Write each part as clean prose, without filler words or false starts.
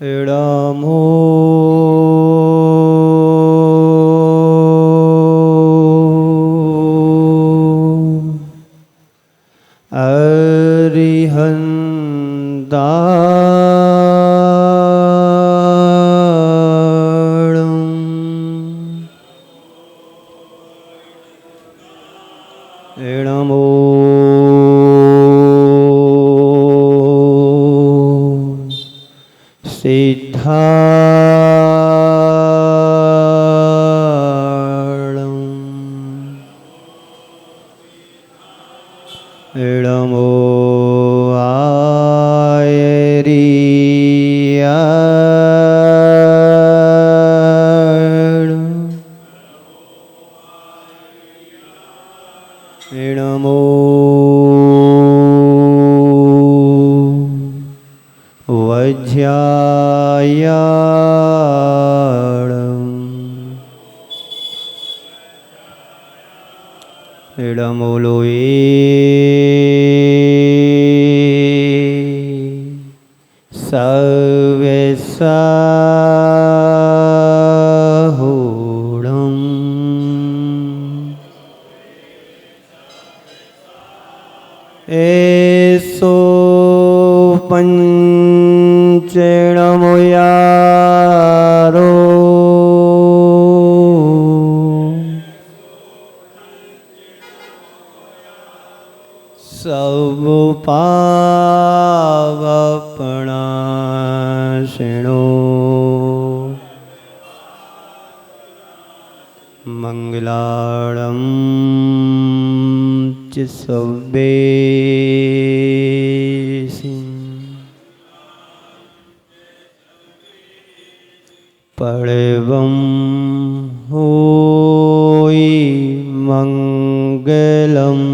एड़मो एड़मो सिद्धार्णं एड़मो एड़मो वज्रायाणम् एड़मो लोये सव्यसाहोणम् एसो पंचेणमो यारो सब पावपणाशिणो मंगलार्णं च सब्बेसिं पड़वं होई मंगलम्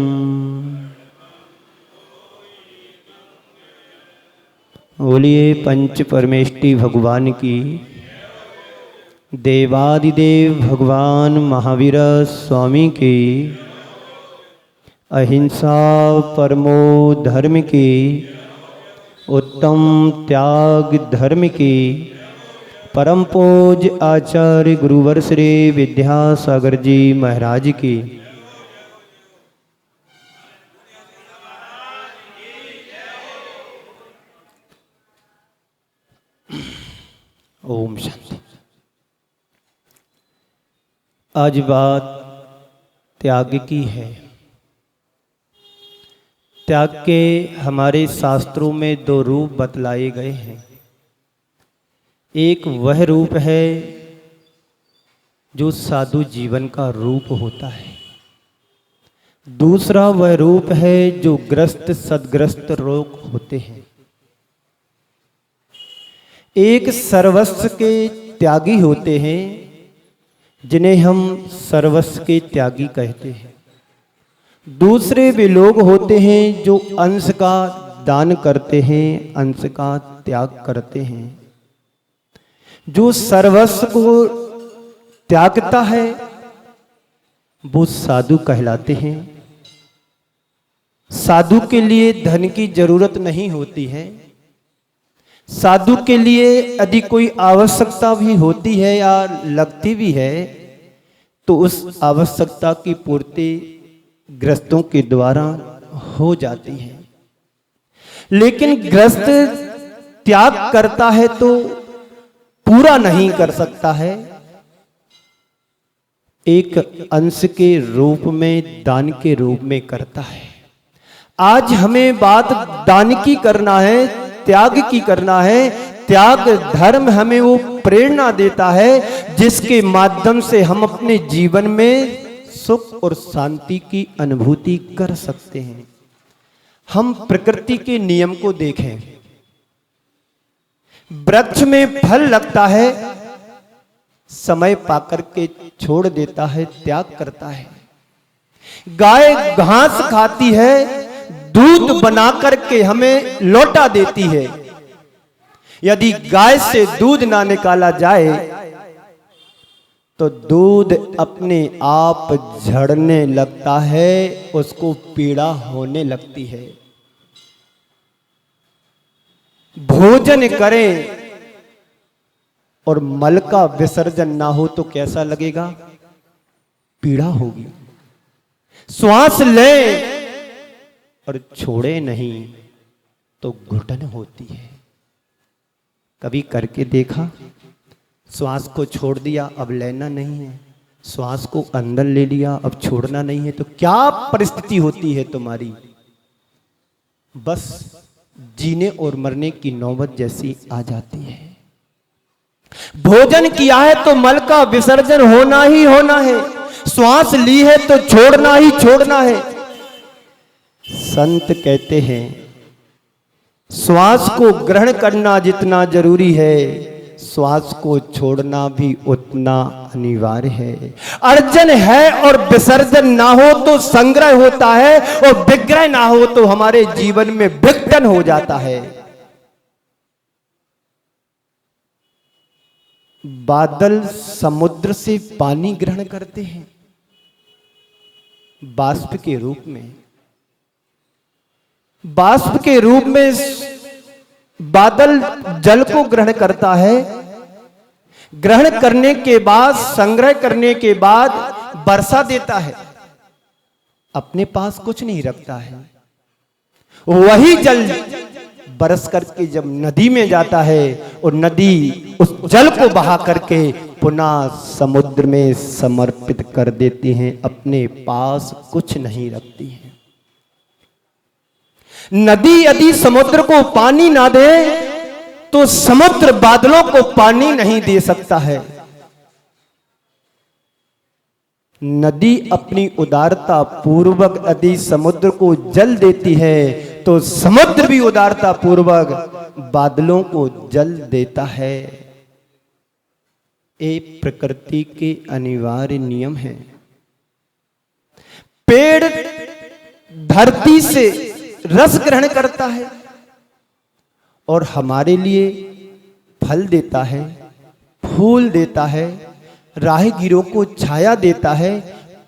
बोलिए पंच परमेष्टि भगवान की, देवादिदेव भगवान महावीर स्वामी की, अहिंसा परमो धर्म की, उत्तम त्याग धर्म की, परम पूज आचार्य गुरुवर श्री विद्यासागर जी महाराज की। ओम शांति। आज बात त्याग की है। त्याग के हमारे शास्त्रों में दो रूप बतलाए गए हैं। एक वह रूप है जो साधु जीवन का रूप होता है, दूसरा वह रूप है जो ग्रस्त सदग्रस्त लोग होते हैं। एक सर्वस्व के त्यागी होते हैं जिन्हें हम सर्वस्व के त्यागी कहते हैं। दूसरे वे लोग होते हैं जो अंश का दान करते हैं, अंश का त्याग करते हैं। जो सर्वस्व को त्यागता है वो साधु कहलाते हैं। साधु के लिए धन की जरूरत नहीं होती है। साधु के लिए यदि कोई आवश्यकता भी होती है या लगती भी है तो उस आवश्यकता की पूर्ति ग्रस्तों के द्वारा हो जाती है। लेकिन ग्रस्त त्याग करता है तो पूरा नहीं कर सकता है। एक अंश के रूप में, दान के रूप में करता है। आज हमें बात दान की करना है, त्याग की करना है। त्याग धर्म हमें वो प्रेरणा देता है जिसके माध्यम से हम अपने जीवन में सुख और शांति की अनुभूति कर सकते हैं। हम प्रकृति के नियम को देखें। वृक्ष में फल लगता है, समय पाकर के छोड़ देता है, त्याग करता है। गाय घास खाती है, दूध बना करके हमें लौटा देती है। यदि गाय से दूध ना निकाला जाए तो दूध अपने आप झड़ने लगता है, उसको पीड़ा होने लगती है। भोजन करें और मल का विसर्जन ना हो तो कैसा लगेगा? पीड़ा होगी। श्वास ले और छोड़े नहीं तो घुटन होती है। कभी करके देखा? श्वास को छोड़ दिया, अब लेना नहीं है। श्वास को अंदर ले लिया, अब छोड़ना नहीं है, तो क्या परिस्थिति होती है तुम्हारी? बस जीने और मरने की नौबत जैसी आ जाती है। भोजन किया है तो मल का विसर्जन होना ही होना है। श्वास ली है तो छोड़ना ही छोड़ना है। संत कहते हैं श्वास को ग्रहण करना जितना जरूरी है, श्वास को छोड़ना भी उतना अनिवार्य है। अर्जन है और विसर्जन ना हो तो संग्रह होता है, और विग्रह ना हो तो हमारे जीवन में विघटन हो जाता है। बादल समुद्र से पानी ग्रहण करते हैं बाष्प के रूप में। बाष्प के रूप में बादल जल को ग्रहण करता है। ग्रहण करने के बाद, संग्रह करने के बाद वर्षा देता है। अपने पास कुछ नहीं रखता है। वही जल बरस करके जब नदी में जाता है और नदी उस जल को बहा करके पुनः समुद्र में समर्पित कर देती हैं, अपने पास कुछ नहीं रखती हैं। नदी यदि समुद्र को पानी ना दे तो समुद्र बादलों को पानी नहीं दे सकता है। नदी अपनी उदारता पूर्वक यदि समुद्र को जल देती है तो समुद्र भी उदारता पूर्वक बादलों को जल देता है। ये प्रकृति के अनिवार्य नियम है। पेड़ धरती से रस ग्रहण करता है और हमारे लिए फल देता है, फूल देता है, राहगीरों को छाया देता है,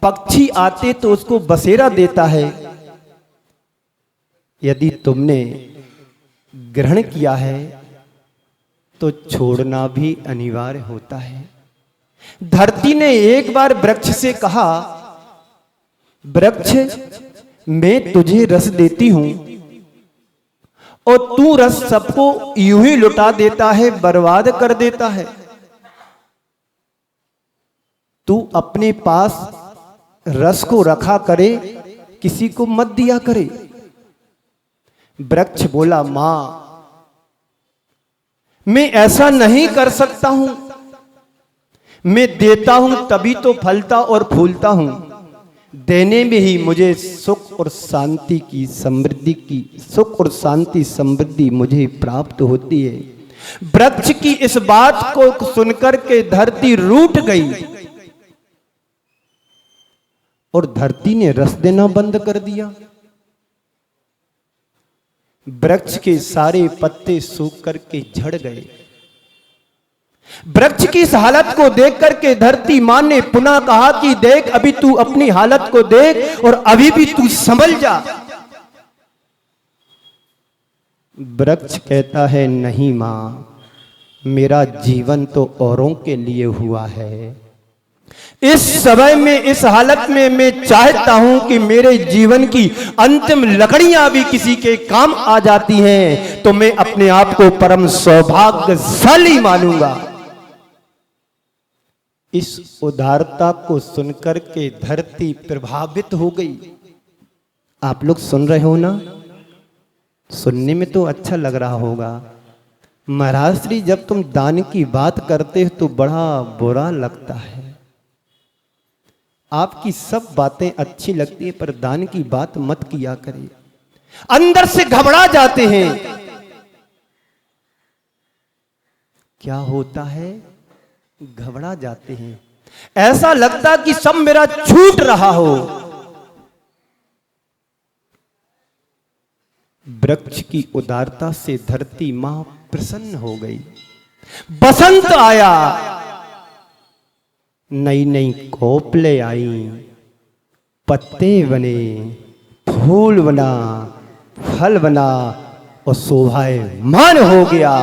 पक्षी आते तो उसको बसेरा देता है। यदि तुमने ग्रहण किया है तो छोड़ना भी अनिवार्य होता है। धरती ने एक बार वृक्ष से कहा, वृक्ष मैं तुझे रस देती हूं और तू रस सबको यूं ही लुटा देता है, बर्बाद कर देता है। तू अपने पास रस को रखा करे, किसी को मत दिया करे। वृक्ष बोला, मां मैं ऐसा नहीं कर सकता हूं, मैं देता हूं तभी तो फलता और फूलता हूं। देने में ही मुझे सुख और शांति की समृद्धि की सुख और शांति समृद्धि मुझे प्राप्त होती है। वृक्ष की इस बात को सुनकर के धरती रूठ गई और धरती ने रस देना बंद कर दिया। वृक्ष के सारे पत्ते सूख करके झड़ गए। वृक्ष की इस हालत को देख करके धरती मां ने पुनः कहा कि देख, अभी तू अपनी हालत को देख और अभी भी तू संभल जा। वृक्ष कहता है, नहीं मां, मेरा जीवन तो औरों के लिए हुआ है। इस समय में, इस हालत में मैं चाहता हूं कि मेरे जीवन की अंतिम लकड़ियां भी किसी के काम आ जाती हैं तो मैं अपने आप को परम सौभाग्यशाली मानूंगा। इस उदारता को सुनकर के धरती प्रभावित हो गई। आप लोग सुन रहे हो ना? सुनने में तो अच्छा लग रहा होगा। महाराज श्री, जब तुम दान की बात करते हो तो बड़ा बुरा लगता है। आपकी सब बातें अच्छी लगती है पर दान की बात मत किया करें। अंदर से घबरा जाते हैं। क्या होता है? घबरा जाते हैं। ऐसा लगता कि सब मेरा छूट रहा हो। वृक्ष की उदारता से धरती मां प्रसन्न हो गई। बसंत आया, नई नई कोपले आई, पत्ते बने, फूल बना, फल बना और शोभायमान हो गया।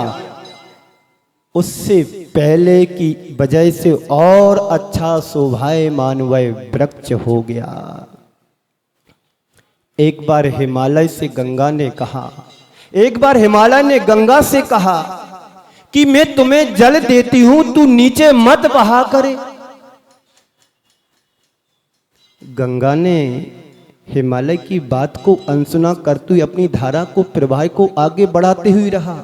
उससे पहले की वजह से और अच्छा शोभायमान वह वृक्ष हो गया। एक बार हिमालय से गंगा ने कहा, एक बार हिमालय ने गंगा से कहा कि मैं तुम्हें जल देती हूं, तू नीचे मत बहा करे। गंगा ने हिमालय की बात को अनसुना करते हुए अपनी धारा को, प्रवाह को आगे बढ़ाते हुए रहा।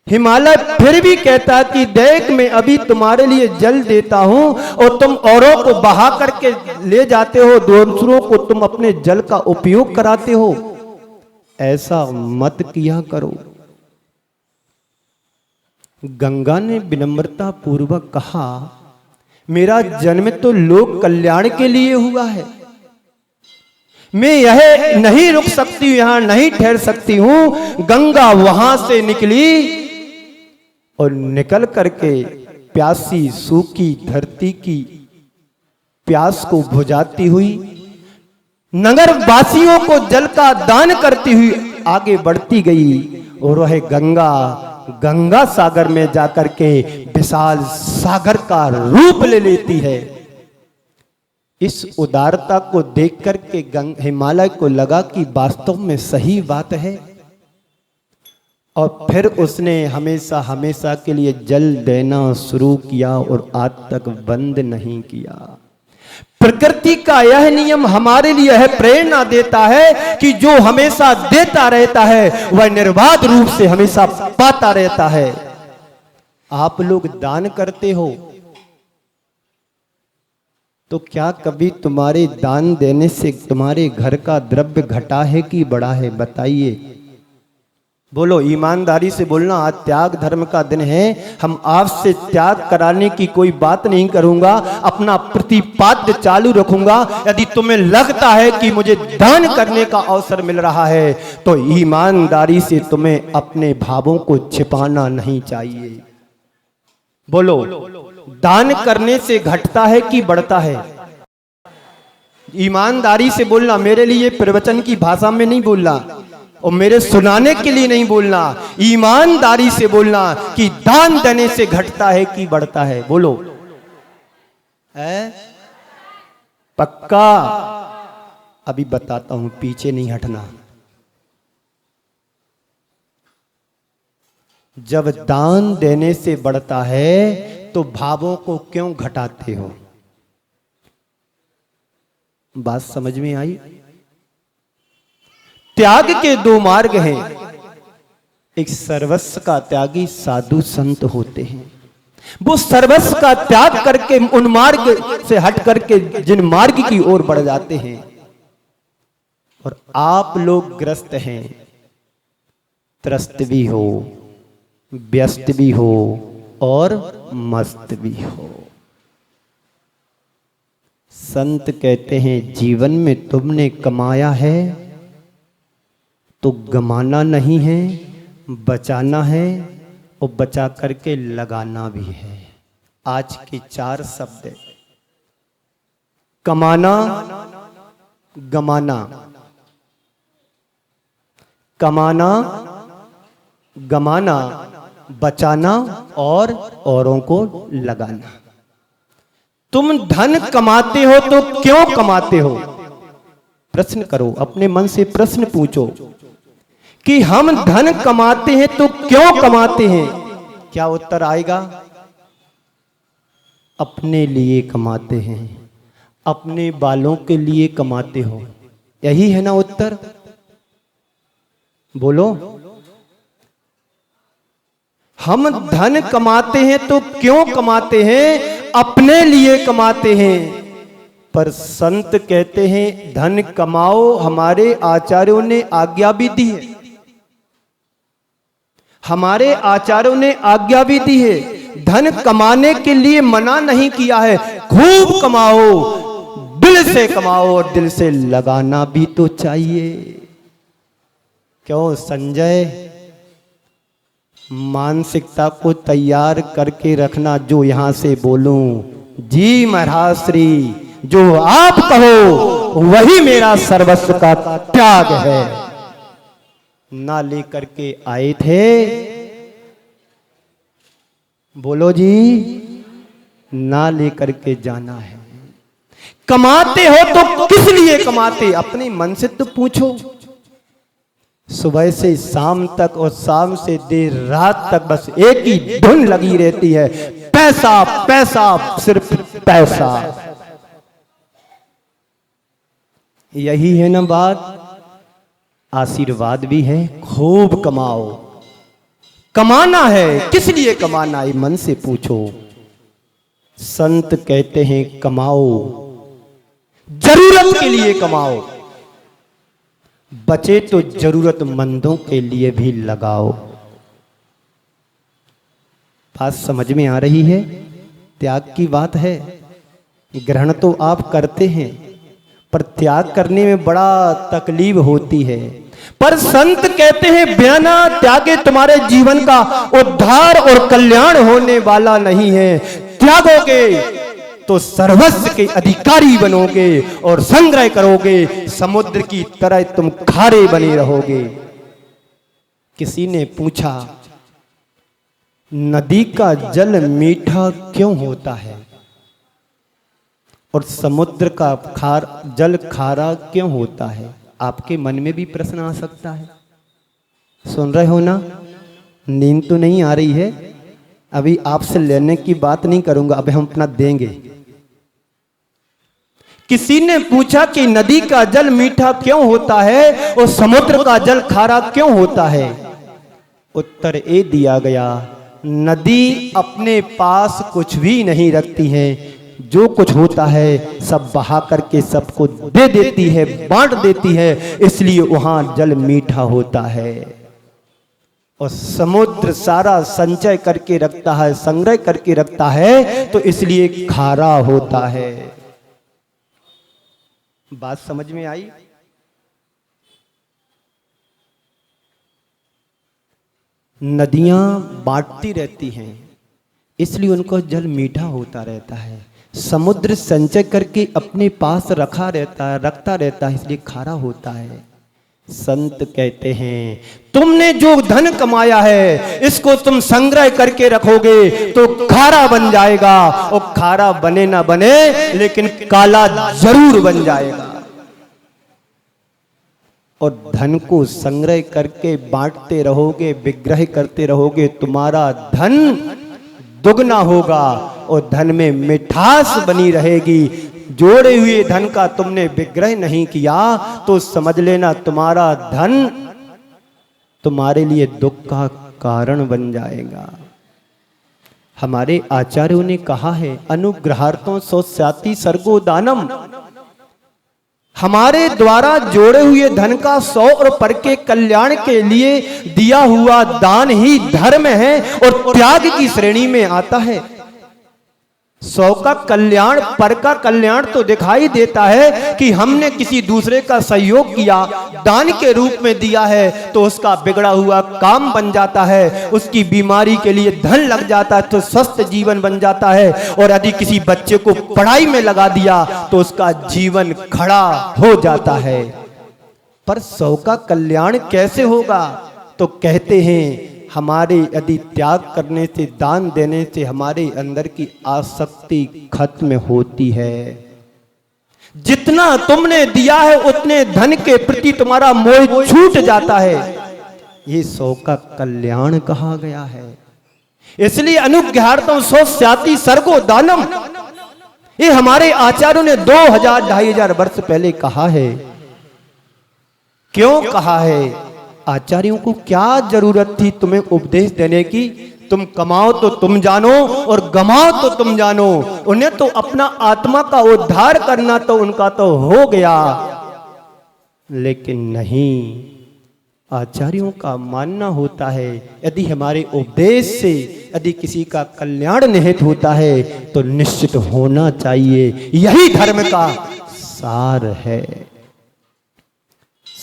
हिमालय फिर भी कहता कि देख, मैं अभी तुम्हारे लिए जल देता हूं और तुम औरों को बहा करके ले जाते हो, दूसरों को तुम अपने जल का उपयोग कराते हो, ऐसा मत किया करो। गंगा ने विनम्रता पूर्वक कहा, मेरा जन्म तो लोक कल्याण के लिए हुआ है, मैं यह नहीं रुक सकती, यहां नहीं ठहर सकती हूं। गंगा वहां से निकली और निकल करके प्यासी सूखी धरती की प्यास को बुझाती हुई, नगर वासियों को जल का दान करती हुई आगे बढ़ती गई और वह गंगा सागर में जाकर के विशाल सागर का रूप ले लेती है। इस उदारता को देख करके हिमालय को लगा कि वास्तव में सही बात है, और फिर उसने हमेशा हमेशा के लिए जल देना शुरू किया और आज तक बंद नहीं किया। प्रकृति का यह नियम हमारे लिए है, प्रेरणा देता है कि जो हमेशा देता रहता है वह निर्बाध रूप से हमेशा पाता रहता है। आप लोग दान करते हो तो क्या कभी तुम्हारे दान देने से तुम्हारे घर का द्रव्य घटा है कि बढ़ा है? बताइए, बोलो, ईमानदारी से बोलना। आज त्याग धर्म का दिन है, हम आपसे त्याग कराने की कोई बात नहीं करूंगा, अपना प्रतिपाद्य चालू रखूंगा। यदि तुम्हें लगता है कि मुझे दान करने का अवसर मिल रहा है तो ईमानदारी से तुम्हें अपने भावों को छिपाना नहीं चाहिए। बोलो, दान करने से घटता है कि बढ़ता है? ईमानदारी से बोलना। मेरे लिए प्रवचन की भाषा में नहीं बोलना और मेरे सुनाने के लिए नहीं बोलना, ईमानदारी से बोलना कि दान देने से घटता है कि बढ़ता है। बोलो, है पक्का? अभी बताता हूं, पीछे नहीं हटना। जब दान देने से बढ़ता है तो भावों को क्यों घटाते हो? बात समझ में आई? त्याग के दो मार्ग हैं। एक सर्वस्व का त्यागी साधु संत होते हैं, वो सर्वस्व का त्याग करके उन मार्ग से हट करके जिन मार्ग की ओर बढ़ जाते हैं। और आप लोग ग्रस्त हैं, त्रस्त भी हो, व्यस्त भी हो और मस्त भी हो। संत कहते हैं, जीवन में तुमने कमाया है तो गमाना नहीं है, बचाना है और बचा करके लगाना भी है। आज के 4 शब्द: कमाना, गमाना, कमाना, गमाना, बचाना और औरों को लगाना। तुम धन कमाते हो तो क्यों कमाते हो? प्रश्न करो, अपने मन से प्रश्न पूछो कि हम धन कमाते हैं तो क्यों कमाते हैं? क्या उत्तर आएगा? अपने लिए कमाते हैं, अपने बालों के लिए कमाते हो, यही है ना उत्तर? बोलो, हम धन कमाते हैं तो क्यों कमाते हैं? अपने लिए कमाते हैं। पर संत कहते हैं धन कमाओ, हमारे आचार्यों ने आज्ञा भी दी है, हमारे आचार्यों ने आज्ञा भी दी है। धन कमाने के लिए मना नहीं किया है, खूब कमाओ, दिल से कमाओ और दिल से लगाना भी तो चाहिए। क्यों संजय? मानसिकता को तैयार करके रखना, जो यहां से बोलूं। जी महाराज श्री, जो आप कहो वही मेरा सर्वस्व का त्याग है। ना लेकर के आए थे बोलो जी, ना लेकर के जाना है। कमाते हो तो किस लिए कमाते, अपने मन से तो पूछो। सुबह से शाम तक और शाम से देर रात तक बस एक ही धुन लगी रहती है, पैसा पैसा, सिर्फ पैसा। यही है ना बात। आशीर्वाद भी है, खूब कमाओ। कमाना है, किस लिए कमाना है, मन से पूछो। संत कहते हैं कमाओ, जरूरत के लिए कमाओ, बचे तो जरूरतमंदों के लिए भी लगाओ। बात समझ में आ रही है? त्याग की बात है। ग्रहण तो आप करते हैं, पर त्याग करने में बड़ा तकलीफ होती है। पर संत कहते हैं बिना त्यागे तुम्हारे जीवन का उद्धार और कल्याण होने वाला नहीं है। त्यागोगे तो सर्वस्व के अधिकारी बनोगे और संग्रह करोगे, समुद्र की तरह तुम खारे बने रहोगे। किसी ने पूछा, नदी का जल मीठा क्यों होता है और समुद्र का जल खारा क्यों होता है? आपके मन में भी प्रश्न आ सकता है। सुन रहे हो ना? नींद तो नहीं आ रही है? अभी आपसे लेने की बात नहीं करूंगा, अभी हम अपना देंगे। किसी ने पूछा कि नदी का जल मीठा क्यों होता है और समुद्र का जल खारा क्यों होता है? उत्तर ये दिया गया, नदी अपने पास कुछ भी नहीं रखती है, जो कुछ होता है सब बहा करके सबको दे देती है, बांट देती है, इसलिए वहां जल मीठा होता है। और समुद्र सारा संचय करके रखता है, संग्रह करके रखता है, तो इसलिए खारा होता है। बात समझ में आई? नदियां बांटती रहती हैं, इसलिए उनका जल मीठा होता रहता है। समुद्र संचय करके अपने पास रखता रहता है, इसलिए खारा होता है। संत कहते हैं तुमने जो धन कमाया है इसको तुम संग्रह करके रखोगे तो खारा बन जाएगा, और खारा बने ना बने लेकिन काला जरूर बन जाएगा। और धन को संग्रह करके बांटते रहोगे, विग्रह करते रहोगे, तुम्हारा धन दुगना होगा और धन में मिठास बनी रहेगी। जोड़े हुए धन का तुमने विग्रह नहीं किया तो समझ लेना तुम्हारा धन तुम्हारे लिए दुख का कारण बन जाएगा। हमारे आचार्यों ने कहा है, अनुग्रहार्थों सौस्याति सर्गो दानम। हमारे द्वारा जोड़े हुए धन का 100 और पर के कल्याण के लिए दिया हुआ दान ही धर्म है और त्याग की श्रेणी में आता है। 100 का कल्याण, पर का कल्याण तो दिखाई देता है कि हमने किसी दूसरे का सहयोग किया, दान के रूप में दिया है, तो उसका बिगड़ा हुआ काम बन जाता है, उसकी बीमारी के लिए धन लग जाता है तो स्वस्थ जीवन बन जाता है। और यदि किसी बच्चे को पढ़ाई में लगा दिया तो उसका जीवन खड़ा हो जाता है। पर 100 का कल्याण कैसे होगा? तो कहते हैं हमारे यदि त्याग करने से, दान देने से हमारे अंदर की आसक्ति खत्म होती है। जितना तुमने दिया है उतने धन के प्रति तुम्हारा मोह छूट जाता है। ये 100 का कल्याण कहा गया है। इसलिए अनुज्ञार्थम सौस्याति सर्गो दानम, ये हमारे आचार्यों ने 2000-2500 वर्ष पहले कहा है। क्यों कहा है? आचार्यों को क्या जरूरत थी तुम्हें उपदेश देने की? तुम कमाओ तो तुम जानो और गमाओ तो तुम जानो। उन्हें तो अपना आत्मा का उद्धार करना तो उनका तो हो गया, लेकिन नहीं, आचार्यों का मानना होता है यदि हमारे उपदेश से यदि किसी का कल्याण निहित होता है तो निश्चित होना चाहिए। यही धर्म का सार है।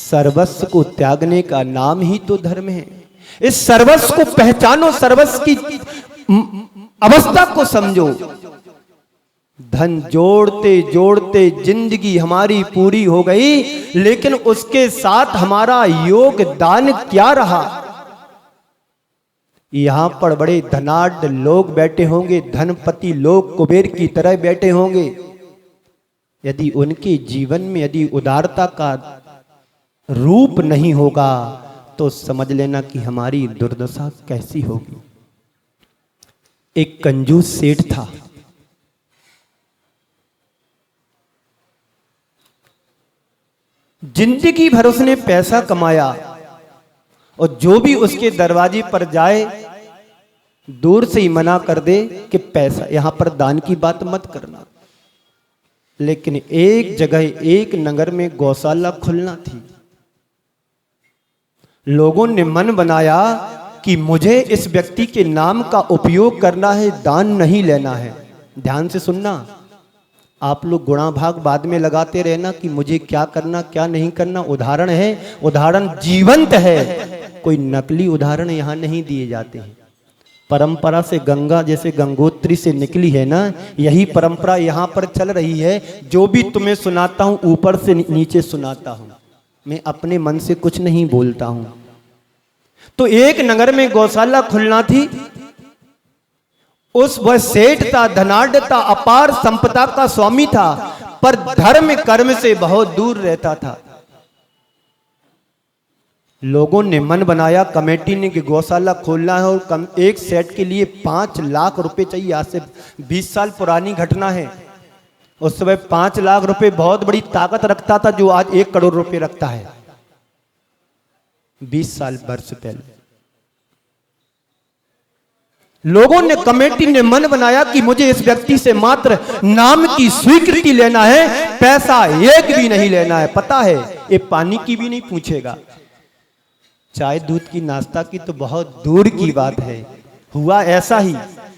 सर्वस्व को त्यागने का नाम ही तो धर्म है। इस सर्वस्व को पहचानो, सर्वस्व की अवस्था को समझो। धन जोड़ते जोड़ते जिंदगी हमारी पूरी हो गई, लेकिन उसके साथ हमारा योगदान क्या रहा? यहां पर बड़े धनाढ्य लोग बैठे होंगे, धनपति लोग कुबेर की तरह बैठे होंगे। यदि उनके जीवन में यदि उदारता का रूप नहीं होगा तो समझ लेना कि हमारी दुर्दशा कैसी होगी। एक कंजूस सेठ था, जिंदगी भर उसने पैसा कमाया और जो भी उसके दरवाजे पर जाए दूर से ही मना कर दे कि पैसा, यहां पर दान की बात मत करना। लेकिन एक जगह एक नगर में गौशाला खुलना थी। लोगों ने मन बनाया कि मुझे इस व्यक्ति के नाम का उपयोग करना है, दान नहीं लेना है। ध्यान से सुनना, आप लोग गुणा भाग बाद में लगाते रहना कि मुझे क्या करना क्या नहीं करना। उदाहरण है, उदाहरण जीवंत है, कोई नकली उदाहरण यहां नहीं दिए जाते हैं। परंपरा से गंगा जैसे गंगोत्री से निकली है ना, यही परंपरा यहां पर चल रही है। जो भी तुम्हें सुनाता हूं ऊपर से नीचे सुनाता हूं, मैं अपने मन से कुछ नहीं बोलता हूं। तो एक नगर में गौशाला खुलना थी। उस वह सेठ था, धनाढ्य था, अपार संपदा का स्वामी था, पर धर्म कर्म से बहुत दूर रहता था। लोगों ने मन बनाया, कमेटी ने कि गौशाला खोलना है और एक सेट के लिए 5 लाख रुपए चाहिए। आज से 20 साल पुरानी घटना है। उस समय 5 लाख रुपए बहुत बड़ी ताकत रखता था, जो आज 1 करोड़ रुपए रखता है। 20 साल वर्ष पहले लोगों ने, कमेटी ने मन बनाया कि मुझे इस व्यक्ति से मात्र नाम की स्वीकृति लेना है, पैसा एक भी नहीं लेना है। पता है ये पानी की भी नहीं पूछेगा, चाय दूध की नाश्ता की तो बहुत दूर की बात है। हुआ ऐसा ही,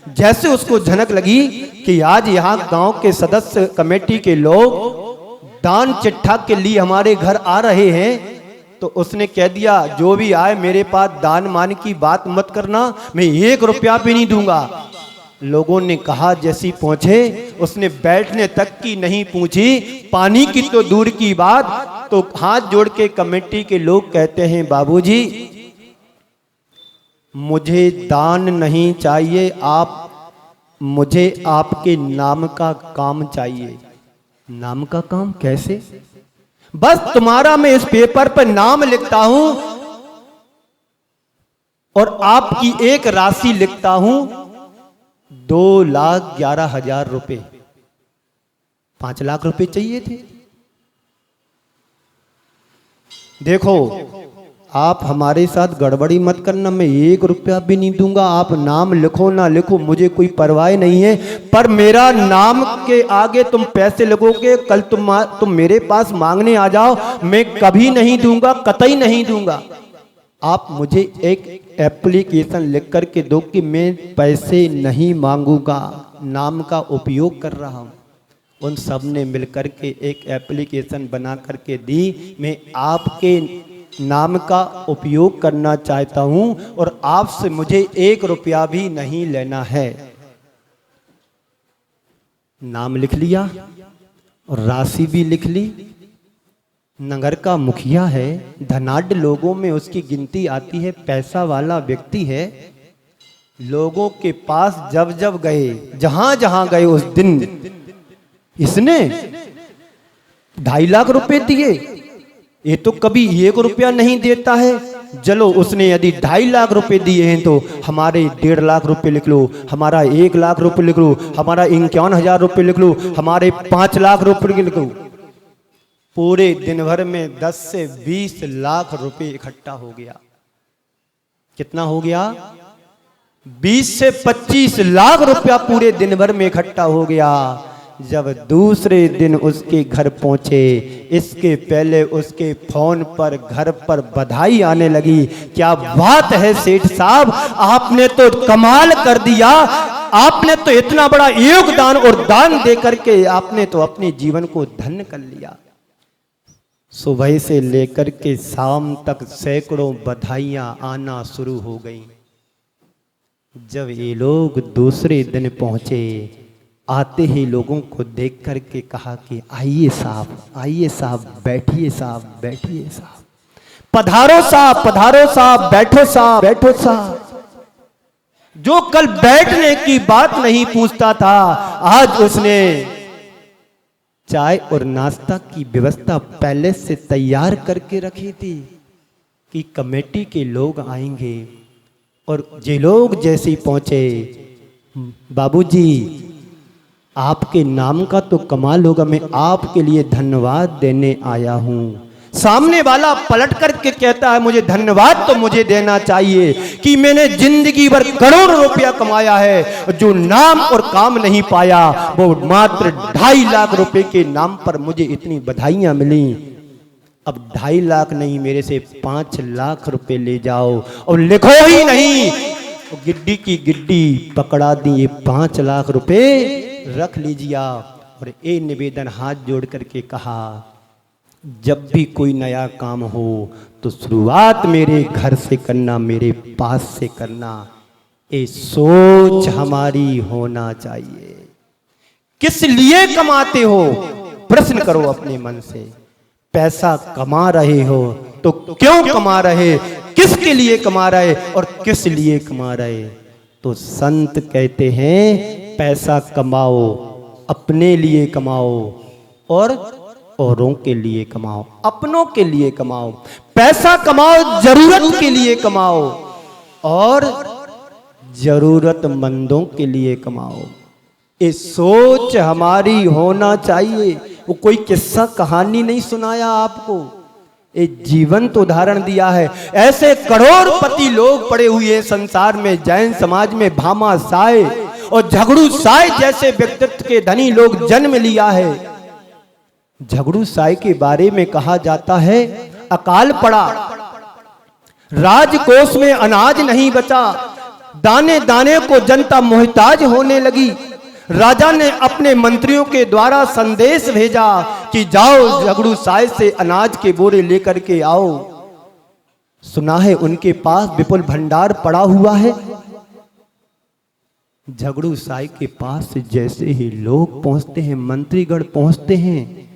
जैसे उसको झनक लगी कि आज यहाँ गांव के सदस्य कमेटी के लोग दान चिट्ठा के लिए हमारे घर आ रहे हैं, तो उसने कह दिया जो भी आए मेरे पास दान मान की बात मत करना, मैं 1 रुपया भी नहीं दूंगा। लोगों ने कहा जैसी पहुंचे, उसने बैठने तक की नहीं पूछी, पानी की तो दूर की बात। तो हाथ जोड़ के कमेटी के लोग कहते हैं बाबूजी मुझे दान नहीं चाहिए, मुझे आपके नाम का काम चाहिए। नाम का काम कैसे? बस तुम्हारा मैं इस पेपर पर नाम लिखता हूं और आपकी एक राशि लिखता हूं 2,11,000 रुपए। 5 लाख रुपए चाहिए थे। देखो आप हमारे साथ गड़बड़ी मत करना, मैं 1 रुपया भी नहीं दूंगा। आप नाम लिखो ना लिखो मुझे कोई परवाह नहीं है, पर मेरा नाम के आगे तुम पैसे लगोगे, कल तुम मेरे पास मांगने आ जाओ, मैं कभी नहीं दूंगा, कतई नहीं दूंगा। आप मुझे एक एप्लीकेशन लिख करके दो कि मैं पैसे नहीं मांगूंगा, नाम का उपयोग कर रहा हूं। उन सब ने मिलकर के एक एप्लीकेशन बना करके दी, मैं आपके नाम का उपयोग करना चाहता हूं और आपसे मुझे 1 रुपया भी नहीं लेना है। नाम लिख लिया और राशि भी लिख ली। नगर का मुखिया है, धनाढ्य लोगों में उसकी गिनती आती है, पैसा वाला व्यक्ति है। लोगों के पास जब जब गए, जहां जहां गए, उस दिन इसने 2.5 लाख रुपए दिए। ये तो कभी 1 रुपया नहीं देता है। चलो उसने यदि 2.5 लाख रुपए दिए हैं तो हमारे 1.5 लाख रुपए लिख लो, हमारा 1 लाख रुपए लिख लो, हमारा 51,000 रुपए लिख लो, हमारे 5 लाख रुपए लिख लो। पूरे दिन भर में 10 से 20 लाख रुपए इकट्ठा हो गया। कितना हो गया? 20 से 25 लाख रुपया पूरे दिन भर में इकट्ठा हो गया। जब दूसरे दिन उसके घर पहुंचे, इसके पहले उसके फोन पर घर पर बधाई आने लगी। क्या बात है सेठ साहब, आपने तो कमाल कर दिया, आपने तो इतना बड़ा योगदान और दान दे करके आपने तो अपने जीवन को धन्य कर लिया। सुबह से लेकर के शाम तक सैकड़ों बधाइयां आना शुरू हो गई। जब ये लोग दूसरे दिन पहुंचे, आते ही लोगों को देख करके कहा कि आइए साहब, बैठिए साहब, बैठिए साहब, पधारो साहब, पधारो साहब, बैठो साहब, बैठो साहब। जो कल बैठने की बात नहीं पूछता था, आज उसने चाय और नाश्ता की व्यवस्था पहले से तैयार करके रखी थी कि कमेटी के लोग आएंगे। और ये लोग जैसे ही पहुंचे, बाबूजी आपके नाम का तो कमाल होगा, मैं आपके लिए धन्यवाद देने आया हूं। सामने वाला पलट करके कहता है, मुझे धन्यवाद तो मुझे देना चाहिए कि मैंने जिंदगी भर करोड़ों रुपया कमाया है, जो नाम और काम नहीं पाया वो मात्र 2.5 लाख रुपए के नाम पर मुझे इतनी बधाइयां मिली। अब 2.5 लाख नहीं, मेरे से 5 लाख रुपए ले जाओ और लिखो ही नहीं, गिड्डी की गिड्डी पकड़ा दी, ये 5 लाख रुपए रख लीजिए। और ये निवेदन हाथ जोड़ करके कहा, जब भी कोई नया काम हो तो शुरुआत मेरे घर से करना, मेरे पास से करना, ये सोच हमारी होना चाहिए। किस लिए कमाते हो, प्रश्न करो अपने मन से। पैसा कमा रहे हो तो क्यों कमा रहे, किसके लिए कमा रहे और किस लिए कमा रहे। तो संत कहते हैं पैसा कमाओ, अपने लिए कमाओ और औरों के लिए कमाओ, अपनों के लिए कमाओ। पैसा कमाओ, जरूरत के लिए कमाओ और जरूरतमंदों के लिए कमाओ। ये सोच हमारी होना चाहिए। वो कोई किस्सा कहानी नहीं सुनाया आपको, एक जीवंत उदाहरण दिया है। ऐसे करोड़पति लोग पड़े हुए संसार में, जैन समाज में भामा साय और झगड़ू साय जैसे व्यक्तित्व के धनी लोग जन्म लिया है। झगड़ू साय के बारे में कहा जाता है, अकाल पड़ा, राजकोष में अनाज नहीं बचा, दाने दाने को जनता मोहताज होने लगी। राजा ने अपने मंत्रियों के द्वारा संदेश भेजा कि जाओ झगड़ू साय से अनाज के बोरे लेकर के आओ। सुना है उनके पास विपुल भंडार पड़ा हुआ है। झगड़ू साय के पास जैसे ही लोग पहुंचते हैं, मंत्रीगण पहुंचते हैं,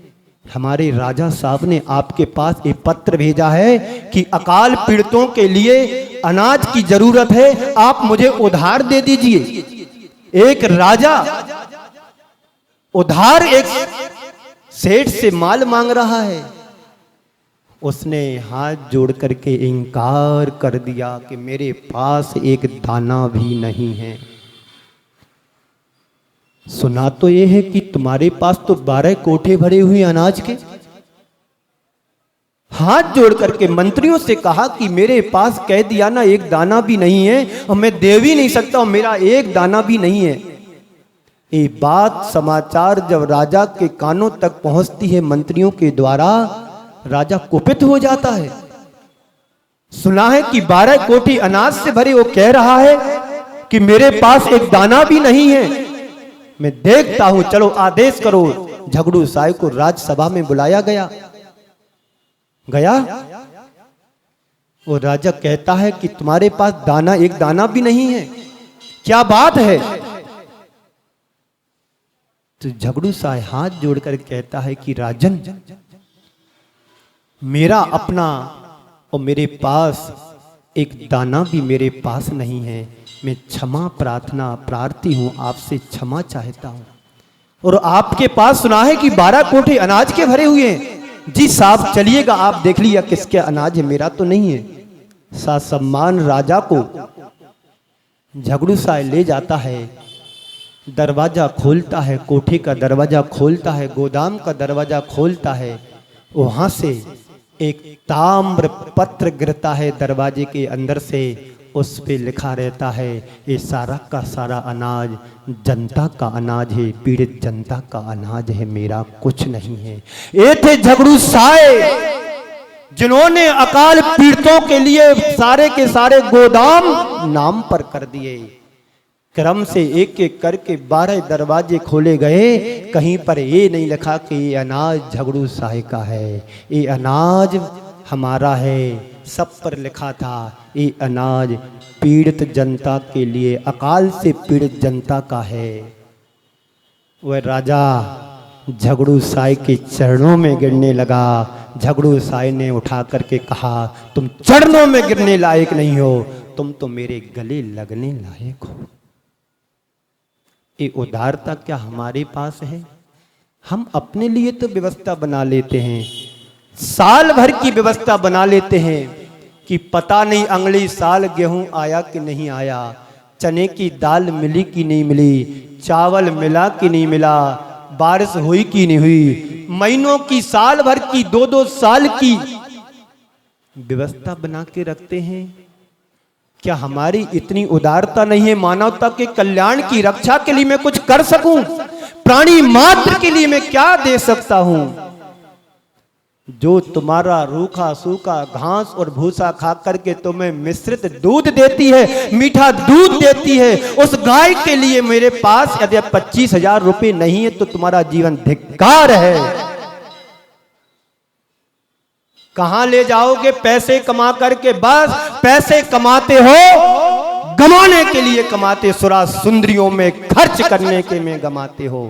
हमारे राजा साहब ने आपके पास एक पत्र भेजा है कि अकाल पीड़ितों के लिए अनाज की जरूरत है, आप मुझे उधार दे दीजिए। एक राजा उधार एक सेठ से माल मांग रहा है। उसने हाथ जोड़ करके इनकार कर दिया कि मेरे पास एक दाना भी नहीं है। सुना तो यह है कि तुम्हारे पास तो 12 कोठे भरे हुए अनाज के। हाथ जोड़ करके मंत्रियों से कहा कि मेरे पास कह दिया ना, एक दाना भी नहीं है और मैं दे भी नहीं सकता, मेरा एक दाना भी नहीं है। ये बात समाचार जब राजा के कानों तक पहुंचती है मंत्रियों के द्वारा, राजा कुपित हो जाता है। सुना है कि 12 कोठी अनाज से भरे, वो कह रहा है कि मेरे पास एक दाना भी नहीं है, मैं देखता हूं, चलो आदेश करो। झगड़ू साय को राजसभा में बुलाया गया। वो राजा कहता है कि तुम्हारे पास दाना, एक दाना भी नहीं है, क्या बात है। तो झगड़ू साय हाथ जोड़कर कहता है कि राजन, मेरा अपना और मेरे पास एक दाना भी मेरे पास नहीं है, मैं क्षमा प्रार्थी हूं, आपसे क्षमा चाहता हूं। और आपके पास सुना है कि 12 कोठे अनाज के भरे हुए हैं। जी साहब चलिएगा, आप देख लिया किसके अनाज है, मेरा तो नहीं है। ससम्मान राजा को झगड़ू साय ले जाता है, दरवाजा खोलता है, कोठे का दरवाजा खोलता है, गोदाम का दरवाजा खोलता है। वहां से एक ताम्र पत्र गिरता है दरवाजे के अंदर से, उस पे लिखा रहता है ये सारा का सारा अनाज जनता का अनाज है, पीड़ित जनता का अनाज है, मेरा कुछ नहीं है। ये थे झगड़ू साय, जिन्होंने अकाल पीड़ितों के लिए सारे के सारे गोदाम नाम पर कर दिए। क्रम से एक एक करके 12 दरवाजे खोले गए, कहीं पर ये नहीं लिखा कि ये अनाज झगड़ू साय का है, ये अनाज हमारा है। सब पर लिखा था ये अनाज पीड़ित जनता के लिए, अकाल से पीड़ित जनता का है। वह राजा झगड़ू साय के चरणों में गिरने लगा। झगड़ू साय ने उठा करके कहा, तुम चरणों में गिरने लायक नहीं हो, तुम तो मेरे गले लगने लायक हो। ये उदारता क्या हमारे पास है? हम अपने लिए तो व्यवस्था बना लेते हैं, साल भर की व्यवस्था बना लेते हैं कि पता नहीं अगले साल गेहूं आया कि नहीं आया, चने की दाल मिली कि नहीं मिली, चावल मिला कि नहीं मिला, बारिश हुई कि नहीं हुई। महीनों की, साल भर की, 2-2 साल की व्यवस्था बना के रखते हैं। क्या हमारी इतनी उदारता नहीं है मानवता के कल्याण की रक्षा के लिए मैं कुछ कर सकूं? प्राणी मात्र के लिए मैं क्या दे सकता हूं? जो तुम्हारा रूखा सूखा घास और भूसा खा करके तुम्हें मिश्रित दूध देती है, मीठा दूध देती है, उस गाय के लिए मेरे पास यदि 25,000 रुपए नहीं है तो तुम्हारा जीवन धिक्कार है। कहां ले जाओगे पैसे कमा करके? बस पैसे कमाते हो, गमाने के लिए कमाते, सुरा सुंदरियों में खर्च करने के में गमाते हो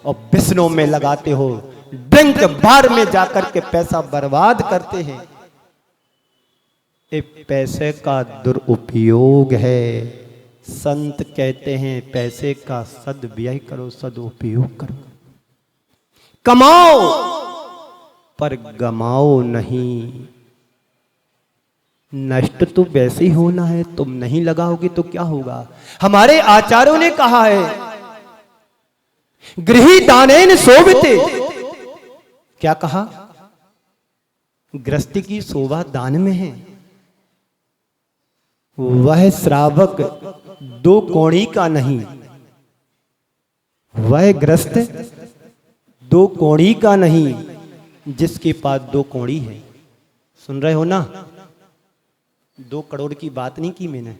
और बिस्नों में लगाते हो, ड्रिंक बार में जाकर के पैसा बर्बाद करते हैं। ये पैसे का दुरुपयोग है। संत कहते हैं पैसे का सदव्यय करो, सदुपयोग करो। कमाओ पर गमाओ नहीं। नष्ट तो वैसे ही होना है, तुम नहीं लगाओगे तो क्या होगा? हमारे आचार्यों ने कहा है गृही दानेन शोभिते। क्या कहा? गृहस्थी की शोभा दान में है। वह श्रावक 2 कौड़ी का नहीं, वह गृहस्थ 2 कौड़ी का नहीं जिसके पास 2 कौड़ी है। सुन रहे हो ना? 2 करोड़ की बात नहीं की मैंने।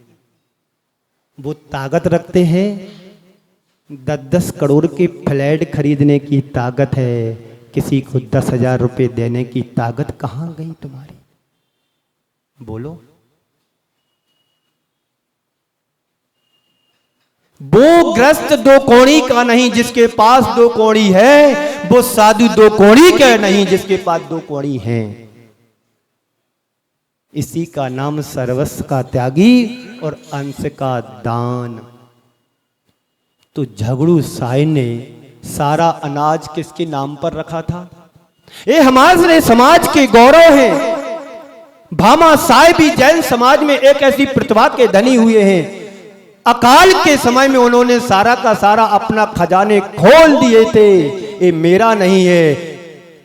वो ताकत रखते हैं, 10-10 करोड़ के फ्लैट खरीदने की ताकत है, किसी को 10,000 रुपए देने की ताकत कहां गई तुम्हारी? बोलो। वो ग्रस्त 2 कौड़ी का नहीं जिसके पास 2 कौड़ी है, वो साधु 2 कौड़ी का नहीं जिसके पास 2 कौड़ी है। इसी का नाम सर्वस्व का त्यागी और अंश का दान। तो झगड़ू साई ने सारा अनाज किसके नाम पर रखा था? ये हमारे समाज के गौरव हैं। भामा साई भी जैन समाज में एक ऐसी प्रतिभा के धनी हुए हैं। अकाल के समय में उन्होंने सारा का सारा अपना खजाने खोल दिए थे। ये मेरा नहीं है,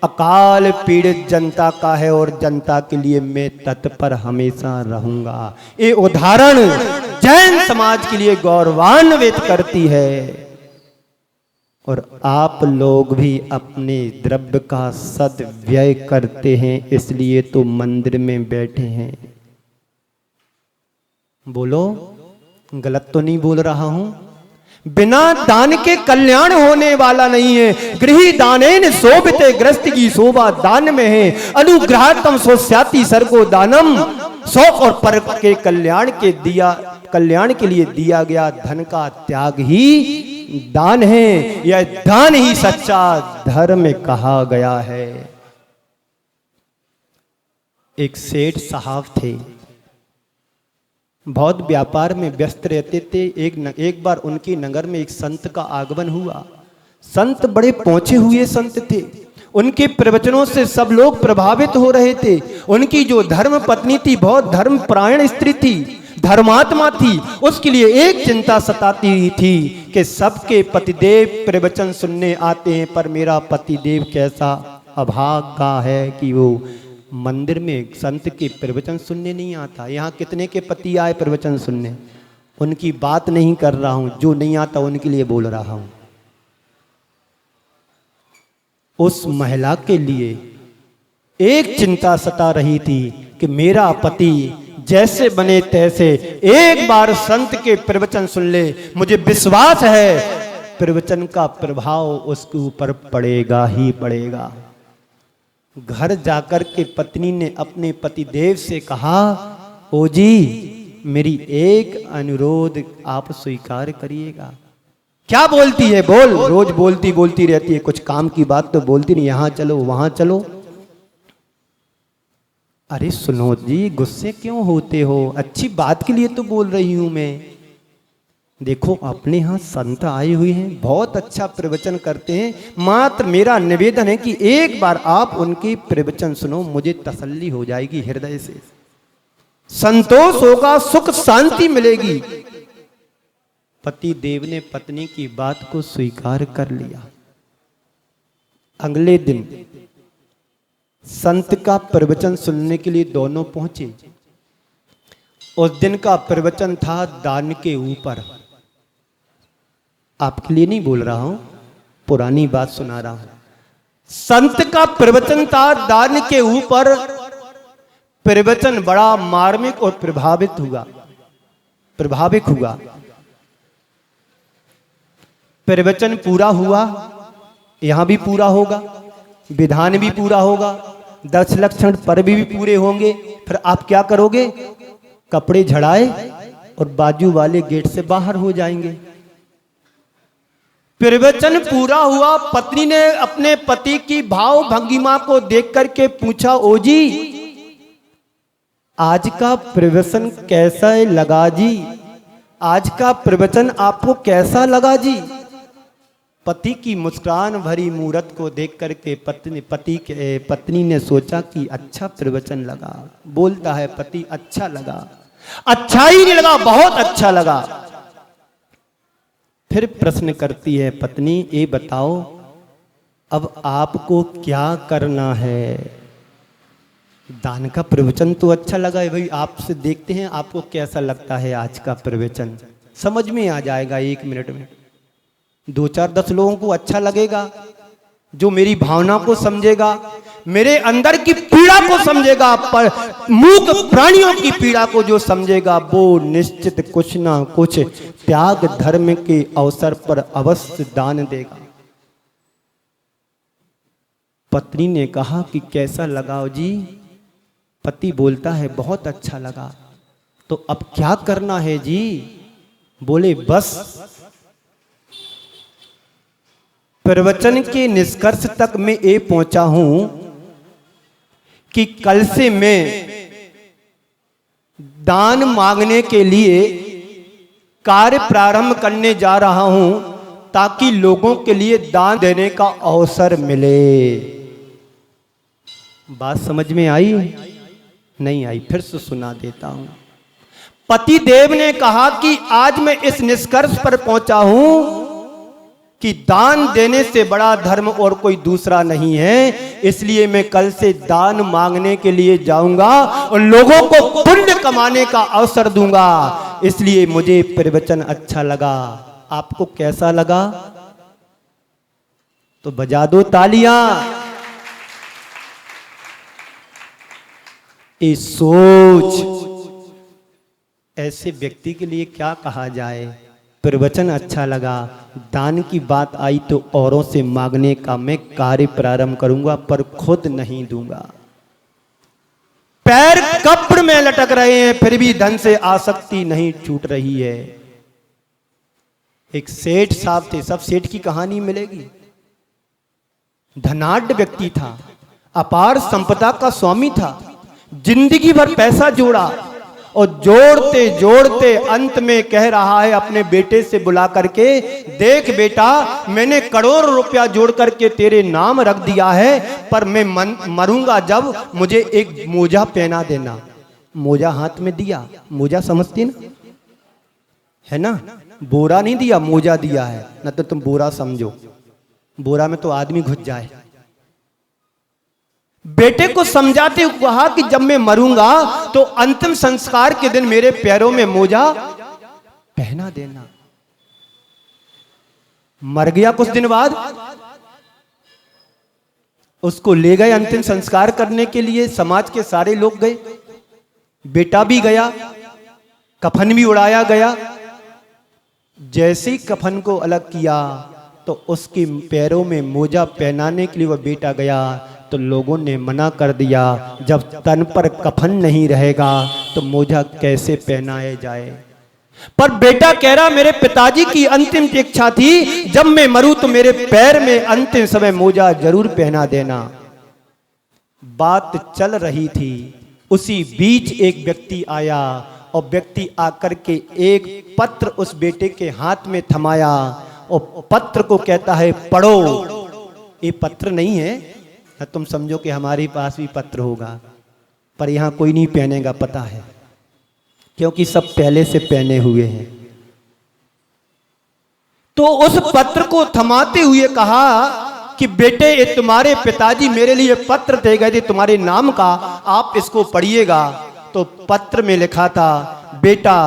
अकाल पीड़ित जनता का है और जनता के लिए मैं तत्पर हमेशा रहूंगा। ये उदाहरण जैन समाज के लिए गौरवान्वित करती है। और आप लोग भी अपने द्रव्य का सदव्यय करते हैं, इसलिए तो मंदिर में बैठे हैं। बोलो, गलत तो नहीं बोल रहा हूं? बिना दान के कल्याण होने वाला नहीं है। गृही दानेन शोभिते, ग्रस्त की शोभा दान में है। अनुग्रहात्म सोस्याति सर्गो दानम, शौक और पर के कल्याण के लिए दिया गया धन का त्याग ही दान है। यह दान ही सच्चा धर्म कहा गया है। एक सेठ साहब थे, बहुत व्यापार में व्यस्त रहते थे। एक बार उनके नगर में एक संत का आगमन हुआ। संत बड़े पहुंचे हुए संत थे। उनके प्रवचनों से सब लोग प्रभावित हो रहे थे। उनकी जो धर्म पत्नी थी, बहुत धर्मपरायण स्त्री थी, धर्मात्मा थी। उसके लिए एक चिंता सताती थी कि सबके पतिदेव प्रवचन सुनने आते हैं, पर मेरा पतिदेव कैसा अभागा है कि वो मंदिर में संत के प्रवचन सुनने नहीं आता। यहाँ कितने के पति आए प्रवचन सुनने? उनकी बात नहीं कर रहा हूं, जो नहीं आता उनके लिए बोल रहा हूं। उस महिला के लिए एक चिंता सता रही थी कि मेरा पति जैसे बने तैसे एक बार संत के प्रवचन सुन ले, मुझे विश्वास है प्रवचन का प्रभाव उसके ऊपर पड़ेगा ही पड़ेगा। घर जाकर के पत्नी ने अपने पतिदेव से कहा, ओ जी मेरी एक अनुरोध आप स्वीकार करिएगा। क्या बोलती है? बोल। रोज बोलती रहती है, कुछ काम की बात तो बोलती नहीं। यहां चलो वहां चलो। अरे सुनो जी, गुस्से क्यों होते हो? अच्छी बात के लिए तो बोल रही हूं मैं। देखो अपने यहाँ संत आए हुए हैं, बहुत अच्छा प्रवचन करते हैं। मात्र मेरा निवेदन है कि एक बार आप उनके प्रवचन सुनो, मुझे तसल्ली हो जाएगी, हृदय से संतोष होगा, सुख शांति मिलेगी। पति देव ने पत्नी की बात को स्वीकार कर लिया। अगले दिन संत का प्रवचन सुनने के लिए दोनों पहुंचे। उस दिन का प्रवचन था दान के ऊपर। आपके लिए नहीं बोल रहा हूं, पुरानी बात सुना रहा हूं। संत का प्रवचन था दान के ऊपर। प्रवचन बड़ा मार्मिक और प्रभावित हुआ। प्रवचन पूरा हुआ, यहां भी पूरा होगा, विधान भी पूरा होगा, 10 लक्षण पर भी पूरे होंगे। फिर आप क्या करोगे? कपड़े झड़ाए और बाजू वाले गेट से बाहर हो जाएंगे। प्रवचन पूरा हुआ। पत्नी ने अपने पति की भाव भंगिमा को देख करके पूछा, ओ जी आज का प्रवचन कैसा लगा जी? आज का प्रवचन आपको कैसा लगा जी? पति की मुस्कान भरी मूरत को देख करके पत्नी ने सोचा कि अच्छा प्रवचन लगा। बोलता है पति, अच्छा लगा। अच्छा ही नहीं लगा, बहुत अच्छा लगा। फिर प्रश्न करती है पत्नी, ये बताओ अब आपको क्या करना है? दान का प्रवचन तो अच्छा लगा है भाई, आपसे देखते हैं आपको कैसा लगता है आज का प्रवचन। समझ में आ जाएगा 1 मिनट में। 2 4 10 लोगों को अच्छा लगेगा, जो मेरी भावना को समझेगा, मेरे अंदर की पीड़ा को समझेगा, पर मूक प्राणियों की पीड़ा को जो समझेगा वो निश्चित कुछ ना कुछ त्याग धर्म के अवसर पर अवश्य दान देगा। पत्नी ने कहा कि कैसा लगा जी? पति बोलता है बहुत अच्छा लगा। तो अब क्या करना है जी? बोले बस प्रवचन के निष्कर्ष तक मैं ये पहुंचा हूं कि कल से मैं दान मांगने के लिए कार्य प्रारंभ करने जा रहा हूं, ताकि लोगों के लिए दान देने का अवसर मिले। बात समझ में आई? नहीं आई? फिर से सुना देता हूं। पति देव ने कहा कि आज मैं इस निष्कर्ष पर पहुंचा हूं कि दान देने से बड़ा धर्म और कोई दूसरा नहीं है। इसलिए मैं कल से दान मांगने के लिए जाऊंगा और लोगों को पुण्य कमाने का अवसर दूंगा। इसलिए मुझे प्रवचन अच्छा लगा। आपको कैसा लगा? तो बजा दो तालियां। ये सोच ऐसे व्यक्ति के लिए क्या कहा जाए? प्रवचन अच्छा लगा, दान की बात आई तो औरों से मांगने का मैं कार्य प्रारंभ करूंगा, पर खुद नहीं दूंगा। पैर कब्र में लटक रहे हैं, फिर भी धन से आसक्ति नहीं छूट रही है। एक सेठ साहब थे, सब सेठ की कहानी मिलेगी। धनाढ्य व्यक्ति था, अपार संपदा का स्वामी था, जिंदगी भर पैसा जोड़ा और जोड़ते जोड़ते अंत में कह रहा है अपने बेटे से बुला करके, देख बेटा मैंने करोड़ रुपया जोड़ करके तेरे नाम रख दिया है, पर मैं मरूंगा जब मुझे एक मोजा पहना देना। मोजा हाथ में दिया, मोजा समझती ना है ना, बोरा नहीं दिया, मोजा दिया है, न तो तुम बोरा समझो, बोरा में तो आदमी घुस जाए। बेटे को समझाते हुए कहा कि जब मैं मरूंगा तो अंतिम संस्कार के दिन मेरे पैरों में मोजा पहना देना। मर गया कुछ दिन बाद, उसको ले गए अंतिम संस्कार करने के लिए, समाज के सारे लोग गए, बेटा भी गया, कफन भी उड़ाया गया। जैसे ही कफन को अलग किया तो उसके पैरों में मोजा पहनाने के लिए वह बेटा गया, तो लोगों ने मना कर दिया, जब तन पर कफन नहीं रहेगा तो मोजा कैसे पहनाया जाए। पर बेटा कह रहा मेरे पिताजी की अंतिम इच्छा थी, जब मैं मरूं तो मेरे पैर में अंतिम समय मोजा जरूर पहना देना। बात चल रही थी, उसी बीच एक व्यक्ति आया और व्यक्ति आकर के एक पत्र उस बेटे के हाथ में थमाया और पत्र को कहता है पढ़ो। ये पत्र नहीं है, तुम समझो कि हमारे पास भी पत्र होगा, पर यहां कोई नहीं पहनेगा, पता है, क्योंकि सब पहले से पहने हुए हैं। तो उस पत्र को थमाते हुए कहा कि बेटे, ये तुम्हारे पिताजी मेरे लिए पत्र दे गए थे तुम्हारे नाम का, आप इसको पढ़िएगा। तो पत्र में लिखा था, बेटा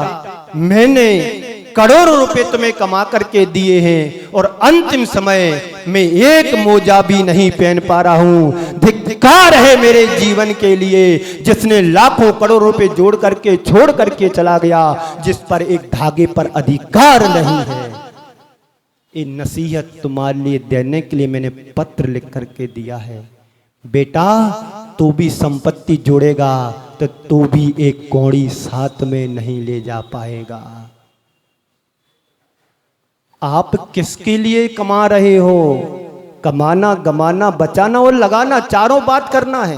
मैंने करोड़ों रुपए तुम्हें कमा करके दिए हैं और अंतिम समय में एक मोजा भी नहीं पहन पा रहा हूं। धिक्कार है मेरे जीवन के लिए जिसने लाखों करोड़ रुपए जोड़ करके छोड़ करके चला गया, जिस पर एक धागे पर अधिकार नहीं है। ये नसीहत तुम्हारे लिए देने के लिए मैंने पत्र लिख करके दिया है। बेटा, तू भी संपत्ति जोड़ेगा तो तू भी एक कौड़ी साथ में नहीं ले जा पाएगा। आप किसके लिए कमा रहे हो? कमाना, गमाना, बचाना और लगाना, चारों बात करना है।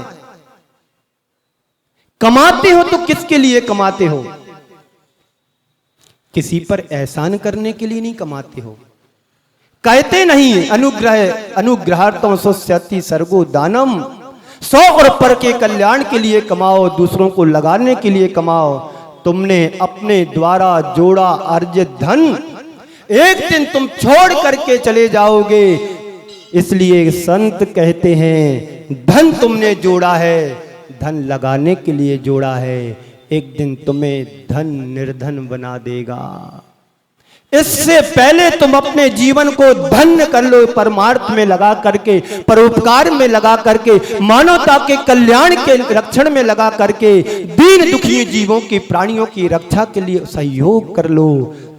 कमाते हो तो किसके लिए कमाते हो? किसी पर एहसान करने के लिए नहीं कमाते हो। कहते नहीं अनुग्रहार्थम स्वस्यति सर्गो दानम, 100 और पर के कल्याण के लिए कमाओ, दूसरों को लगाने के लिए कमाओ। तुमने अपने द्वारा जोड़ा अर्जित धन एक दिन तुम छोड़ करके चले जाओगे। इसलिए संत कहते हैं धन तुमने जोड़ा है, धन लगाने के लिए जोड़ा है, एक दिन तुम्हें धन निर्धन बना देगा। इससे पहले तुम अपने जीवन को धन्य कर लो, परमार्थ में लगा करके, परोपकार में लगा करके, मानवता के कल्याण के रक्षण में लगा करके, दीन दुखी जीवों की, प्राणियों की रक्षा के लिए सहयोग कर लो।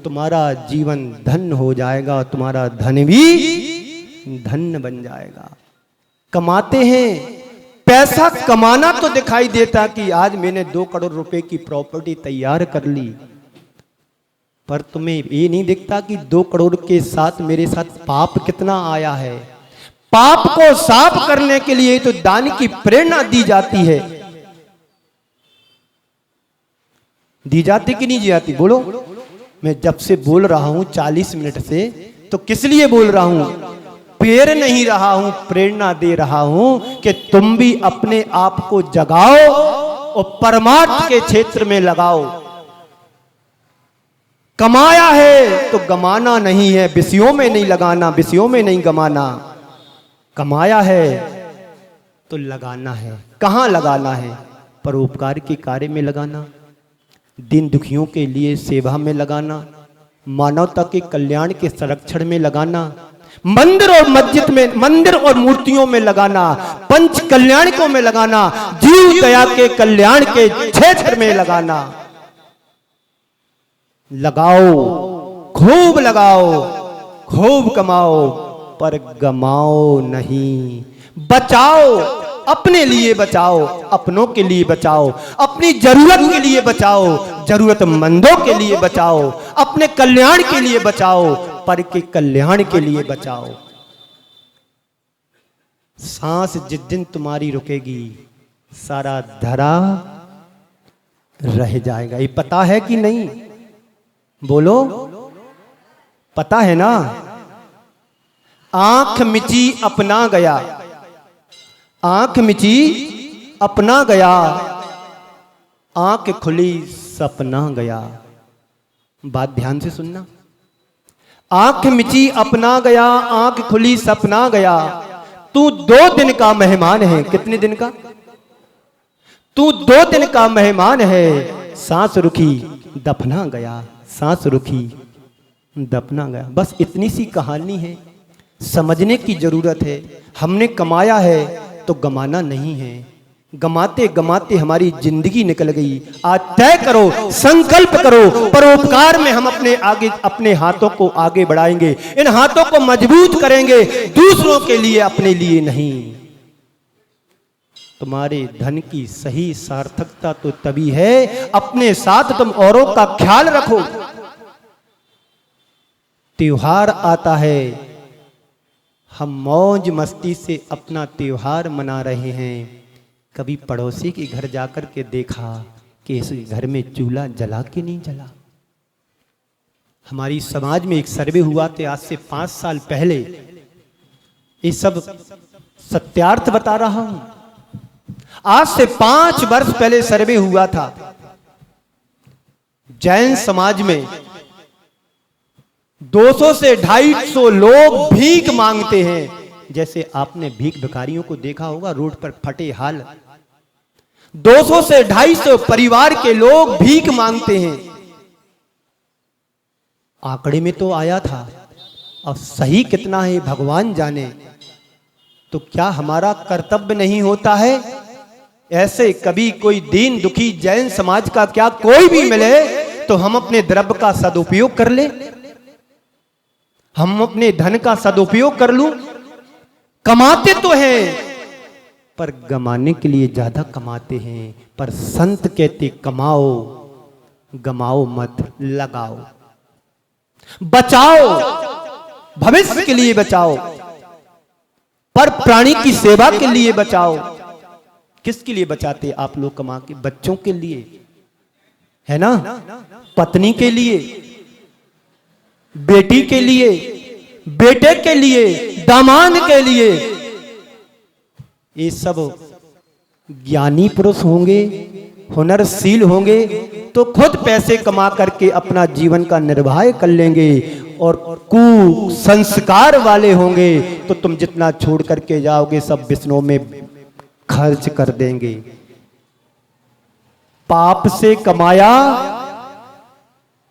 तुम्हारा जीवन धन्य हो जाएगा, तुम्हारा धन भी धन्य बन जाएगा। कमाते हैं, पैसा कमाना तो दिखाई देता कि आज मैंने 2 करोड़ रुपए की प्रॉपर्टी तैयार कर ली, पर तुम्हें ये नहीं दिखता कि 2 करोड़ के साथ मेरे साथ पाप कितना आया है। पाप को साफ करने के लिए तो दान की प्रेरणा दी जाती है। दी जाती कि नहीं दी जाती? बोलो। मैं जब से बोल रहा हूं 40 मिनट से, तो किस लिए बोल रहा हूं? प्रेर नहीं रहा हूं, प्रेरणा दे रहा हूं कि तुम भी अपने आप को जगाओ और परमार्थ के क्षेत्र में लगाओ। कमाया है तो गमाना नहीं है, विषयों में नहीं लगाना, विषयों में नहीं गमाना। कमाया है तो लगाना है। कहां लगाना है? परोपकार के कार्य में लगाना, दीन दुखियों के लिए सेवा में लगाना, मानवता के कल्याण के संरक्षण में लगाना, मंदिर और मस्जिद में, मंदिर और मूर्तियों में लगाना, पंच कल्याणकों में लगाना, जीव दया के कल्याण के क्षेत्र में लगाना। लगाओ, खूब लगाओ, खूब कमाओ, पर गमाओ नहीं। बचाओ, अपने लिए बचाओ, अपनों के लिए बचाओ, अपनी जरूरत के लिए बचाओ, जरूरतमंदों के लिए बचाओ, अपने कल्याण के लिए बचाओ, पर के कल्याण के लिए बचाओ। सांस जिस दिन तुम्हारी रुकेगी, सारा धरा रह जाएगा। ये पता है कि नहीं? बोलो, पता है ना? आंख मिची अपना गया, आंख मिची अपना गया, आंख खुली सपना गया। बात ध्यान से सुनना। आंख मिची अपना गया, आंख खुली सपना गया। तू 2 दिन का मेहमान है। कितने दिन का? तू 2 दिन का मेहमान है। सांस रुकी दफना गया, सांस रुकी दफना गया। बस इतनी सी कहानी है, समझने की जरूरत है। हमने कमाया है तो गमाना नहीं है। गमाते गमाते हमारी जिंदगी निकल गई। आज तय करो, संकल्प करो, परोपकार में हम अपने हाथों को आगे बढ़ाएंगे, इन हाथों को मजबूत करेंगे, दूसरों के लिए, अपने लिए नहीं। तुम्हारे धन की सही सार्थकता तो तभी है अपने साथ तुम औरों का ख्याल रखो। त्योहार आता है, हम मौज मस्ती से अपना त्योहार मना रहे हैं। कभी पड़ोसी के घर जाकर के देखा कि इस घर में चूल्हा जला कि नहीं जला। हमारी समाज में एक सर्वे हुआ था आज से 5 साल पहले, ये सब सत्यार्थ बता रहा हूं। आज से 5 वर्ष पहले सर्वे हुआ था। जैन समाज में 200 से 250 लोग भीख मांगते हैं। जैसे आपने भीख भिखारियों को देखा होगा रोड पर फटे हाल। 200 से 250 परिवार के लोग भीख मांगते हैं। आंकड़े में तो आया था, और सही कितना है भगवान जाने। तो क्या हमारा कर्तव्य नहीं होता है? ऐसे कभी कोई दीन दुखी जैन समाज का क्या कोई भी मिले तो हम अपने द्रव्य का सदुपयोग कर ले, हम अपने धन का सदुपयोग कर लूं। कमाते तो हैं पर गमाने के लिए ज्यादा कमाते हैं। पर संत कहते कमाओ गमाओ मत, लगाओ, बचाओ, भविष्य के लिए बचाओ, पर प्राणी की सेवा के लिए बचाओ। किसके लिए बचाते आप लोग कमा के? बच्चों के लिए, है ना, पत्नी के लिए, बेटी के लिए, बेटे के लिए, दामाद के लिए। ये सब ज्ञानी पुरुष होंगे, हुनरशील होंगे तो खुद पैसे कमा करके अपना जीवन का निर्वाह कर लेंगे। और कुसंस्कार वाले होंगे तो तुम जितना छोड़ करके जाओगे सब विष्णु में खर्च कर देंगे। पाप से कमाया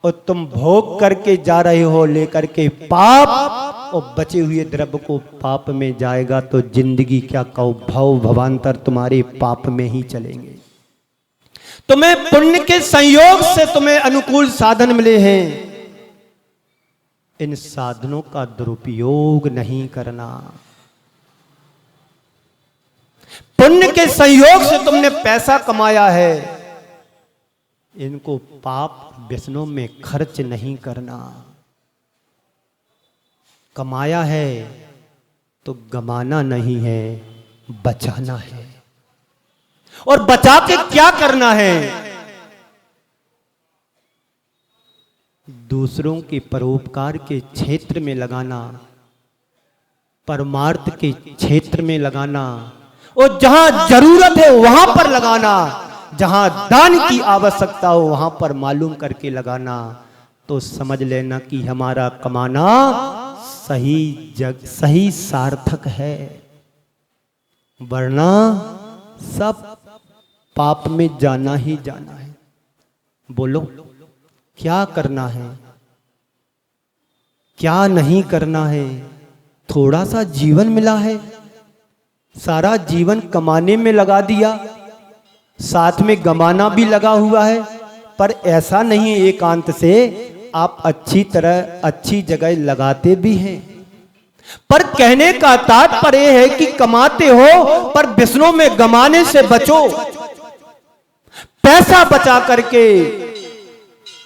और तुम भोग करके जा रहे हो लेकर के पाप, और बचे हुए द्रव्य को पाप में जाएगा तो जिंदगी क्या कहो, भव भवांतर तुम्हारे पाप में ही चलेंगे। तुम्हें पुण्य के संयोग से तुम्हें अनुकूल साधन मिले हैं, इन साधनों का दुरुपयोग नहीं करना। पुण्य के संयोग से तुमने पैसा कमाया है, इनको पाप व्यसनों में खर्च नहीं करना। कमाया है तो गमाना नहीं है, बचाना है। और बचा के क्या करना है? दूसरों के परोपकार के क्षेत्र में लगाना, परमार्थ के क्षेत्र में लगाना, और जहां जरूरत है वहां पर लगाना, जहां दान की आवश्यकता हो वहां पर मालूम करके लगाना। तो समझ लेना कि हमारा कमाना सही सार्थक है, वरना सब पाप में जाना ही जाना है। बोलो क्या करना है, क्या नहीं करना है? थोड़ा सा जीवन मिला है, सारा जीवन कमाने में लगा दिया, साथ में गमाना भी लगा हुआ है। पर ऐसा नहीं है, एकांत से आप अच्छी तरह अच्छी जगह लगाते भी हैं। पर कहने का तात्पर्य है कि कमाते हो पर विष्णु में गमाने से बचो। पैसा बचा करके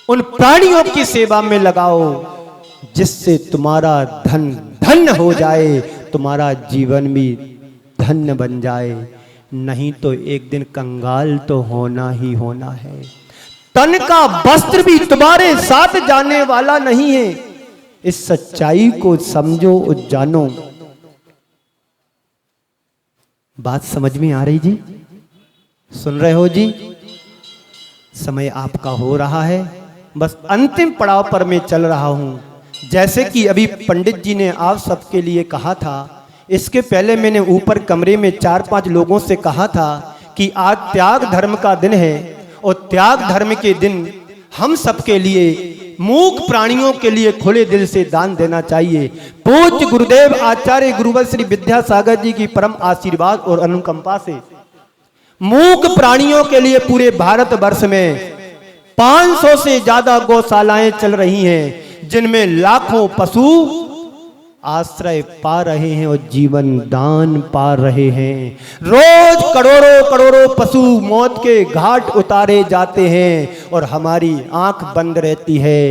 उन प्राणियों की सेवा में लगाओ, जिससे तुम्हारा धन धन्य हो जाए, तुम्हारा जीवन भी धन्य बन जाए। नहीं तो एक दिन कंगाल तो होना ही होना है। तन का वस्त्र भी तुम्हारे साथ जाने वाला नहीं है। इस सच्चाई को समझो और जानो। बात समझ में आ रही जी? सुन रहे हो जी? समय आपका हो रहा है, बस अंतिम पड़ाव पर मैं चल रहा हूं। जैसे कि अभी पंडित जी ने आप सबके लिए कहा था, इसके पहले मैंने ऊपर कमरे में 4-5 लोगों से कहा था कि आज त्याग धर्म का दिन है, और त्याग धर्म के दिन हम सबके लिए मूक प्राणियों के लिए खुले दिल से दान देना चाहिए। पूज्य गुरुदेव आचार्य गुरुवर श्री विद्यासागर जी की परम आशीर्वाद और अनुकंपा से मूक प्राणियों के लिए पूरे भारत वर्ष में 500 से ज्यादा गौशालाएं चल रही हैं, जिनमें लाखों पशु आश्रय पा रहे हैं और जीवन दान पा रहे हैं। रोज करोड़ों करोड़ों पशु मौत के घाट उतारे जाते हैं और हमारी आंख बंद रहती है।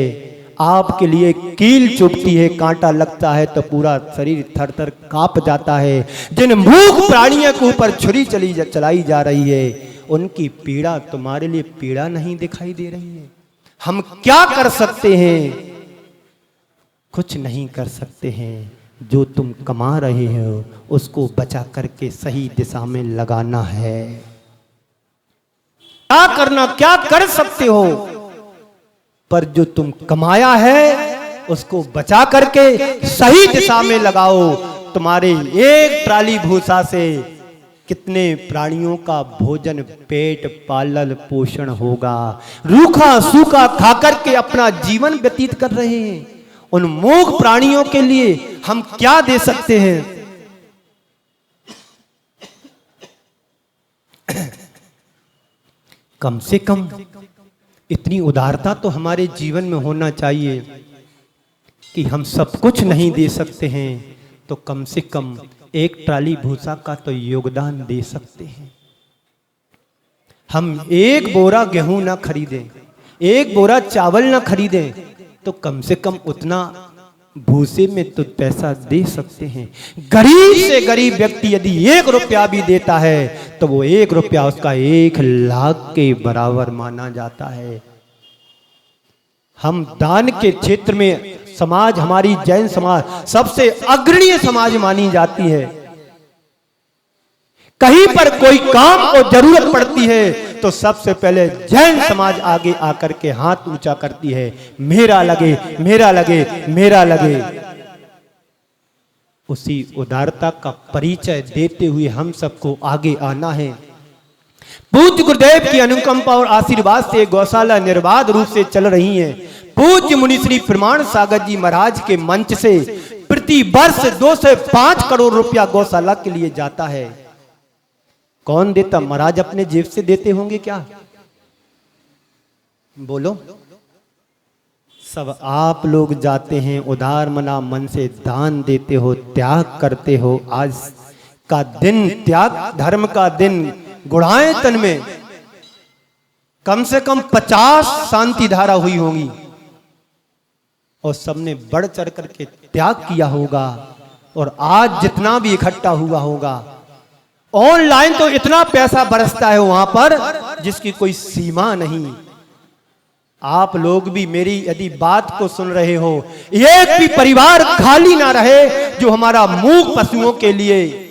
आपके लिए कील चुभती है, कांटा लगता है तो पूरा शरीर थर थर कांप जाता है। जिन मूक प्राणियों के ऊपर छुरी चलाई जा रही है, उनकी पीड़ा तुम्हारे लिए पीड़ा नहीं दिखाई दे रही है। हम क्या कर सकते हैं? कुछ नहीं कर सकते हैं। जो तुम कमा रहे हो उसको बचा करके सही दिशा में लगाना है। क्या करना, क्या कर सकते हो? पर जो तुम कमाया है उसको बचा करके सही दिशा में लगाओ। तुम्हारे एक ट्राली भूसा से कितने प्राणियों का भोजन, पेट पालन पोषण होगा। रूखा सूखा खाकर के अपना जीवन व्यतीत कर रहे हैं। उन मूक प्राणियों के लिए हम क्या दे सकते हैं? कम से कम इतनी उदारता तो हमारे जीवन में होना चाहिए कि हम सब कुछ नहीं दे सकते हैं तो कम से कम एक ट्राली भूसा का तो योगदान दे सकते हैं। हम एक बोरा गेहूं ना खरीदें, एक बोरा चावल ना खरीदें, तो कम से कम उतना भूसे में तो पैसा दे सकते हैं। गरीब से गरीब व्यक्ति यदि 1 रुपया भी देता है तो वो 1 रुपया उसका 1 लाख के बराबर माना जाता है। हम दान के क्षेत्र में समाज, हमारी जैन समाज सबसे अग्रणी समाज मानी जाती है। कहीं पर कोई काम और जरूरत पड़ती है तो सबसे पहले जैन समाज आगे आकर के हाथ ऊंचा करती है, मेरा लगे, मेरा लगे, मेरा लगे। उसी उदारता का परिचय देते हुए हम सबको आगे आना है। पूज्य गुरुदेव की अनुकंपा और आशीर्वाद से गौशाला निर्बाध रूप से चल रही है। पूज्य मुनि श्री प्रमाण सागर जी महाराज के मंच से प्रति वर्ष 2 से 5 करोड़ रुपया गौशाला के लिए जाता है। कौन देता? महाराज अपने जेब से देते होंगे क्या? बोलो। सब आप लोग जाते हैं, उदार मना मन से दान देते हो, त्याग करते हो। आज का दिन त्याग धर्म का दिन। गुढ़ाए तन में कम से कम 50 शांति धारा हुई होंगी और सबने बढ़ चढ़ करके त्याग किया होगा। और आज जितना भी इकट्ठा हुआ होगा, ऑनलाइन तो इतना पैसा बरसता है वहां पर जिसकी कोई सीमा नहीं। आप लोग भी मेरी यदि बात को सुन रहे हो, एक भी परिवार खाली ना रहे जो हमारा मूक पशुओं के लिए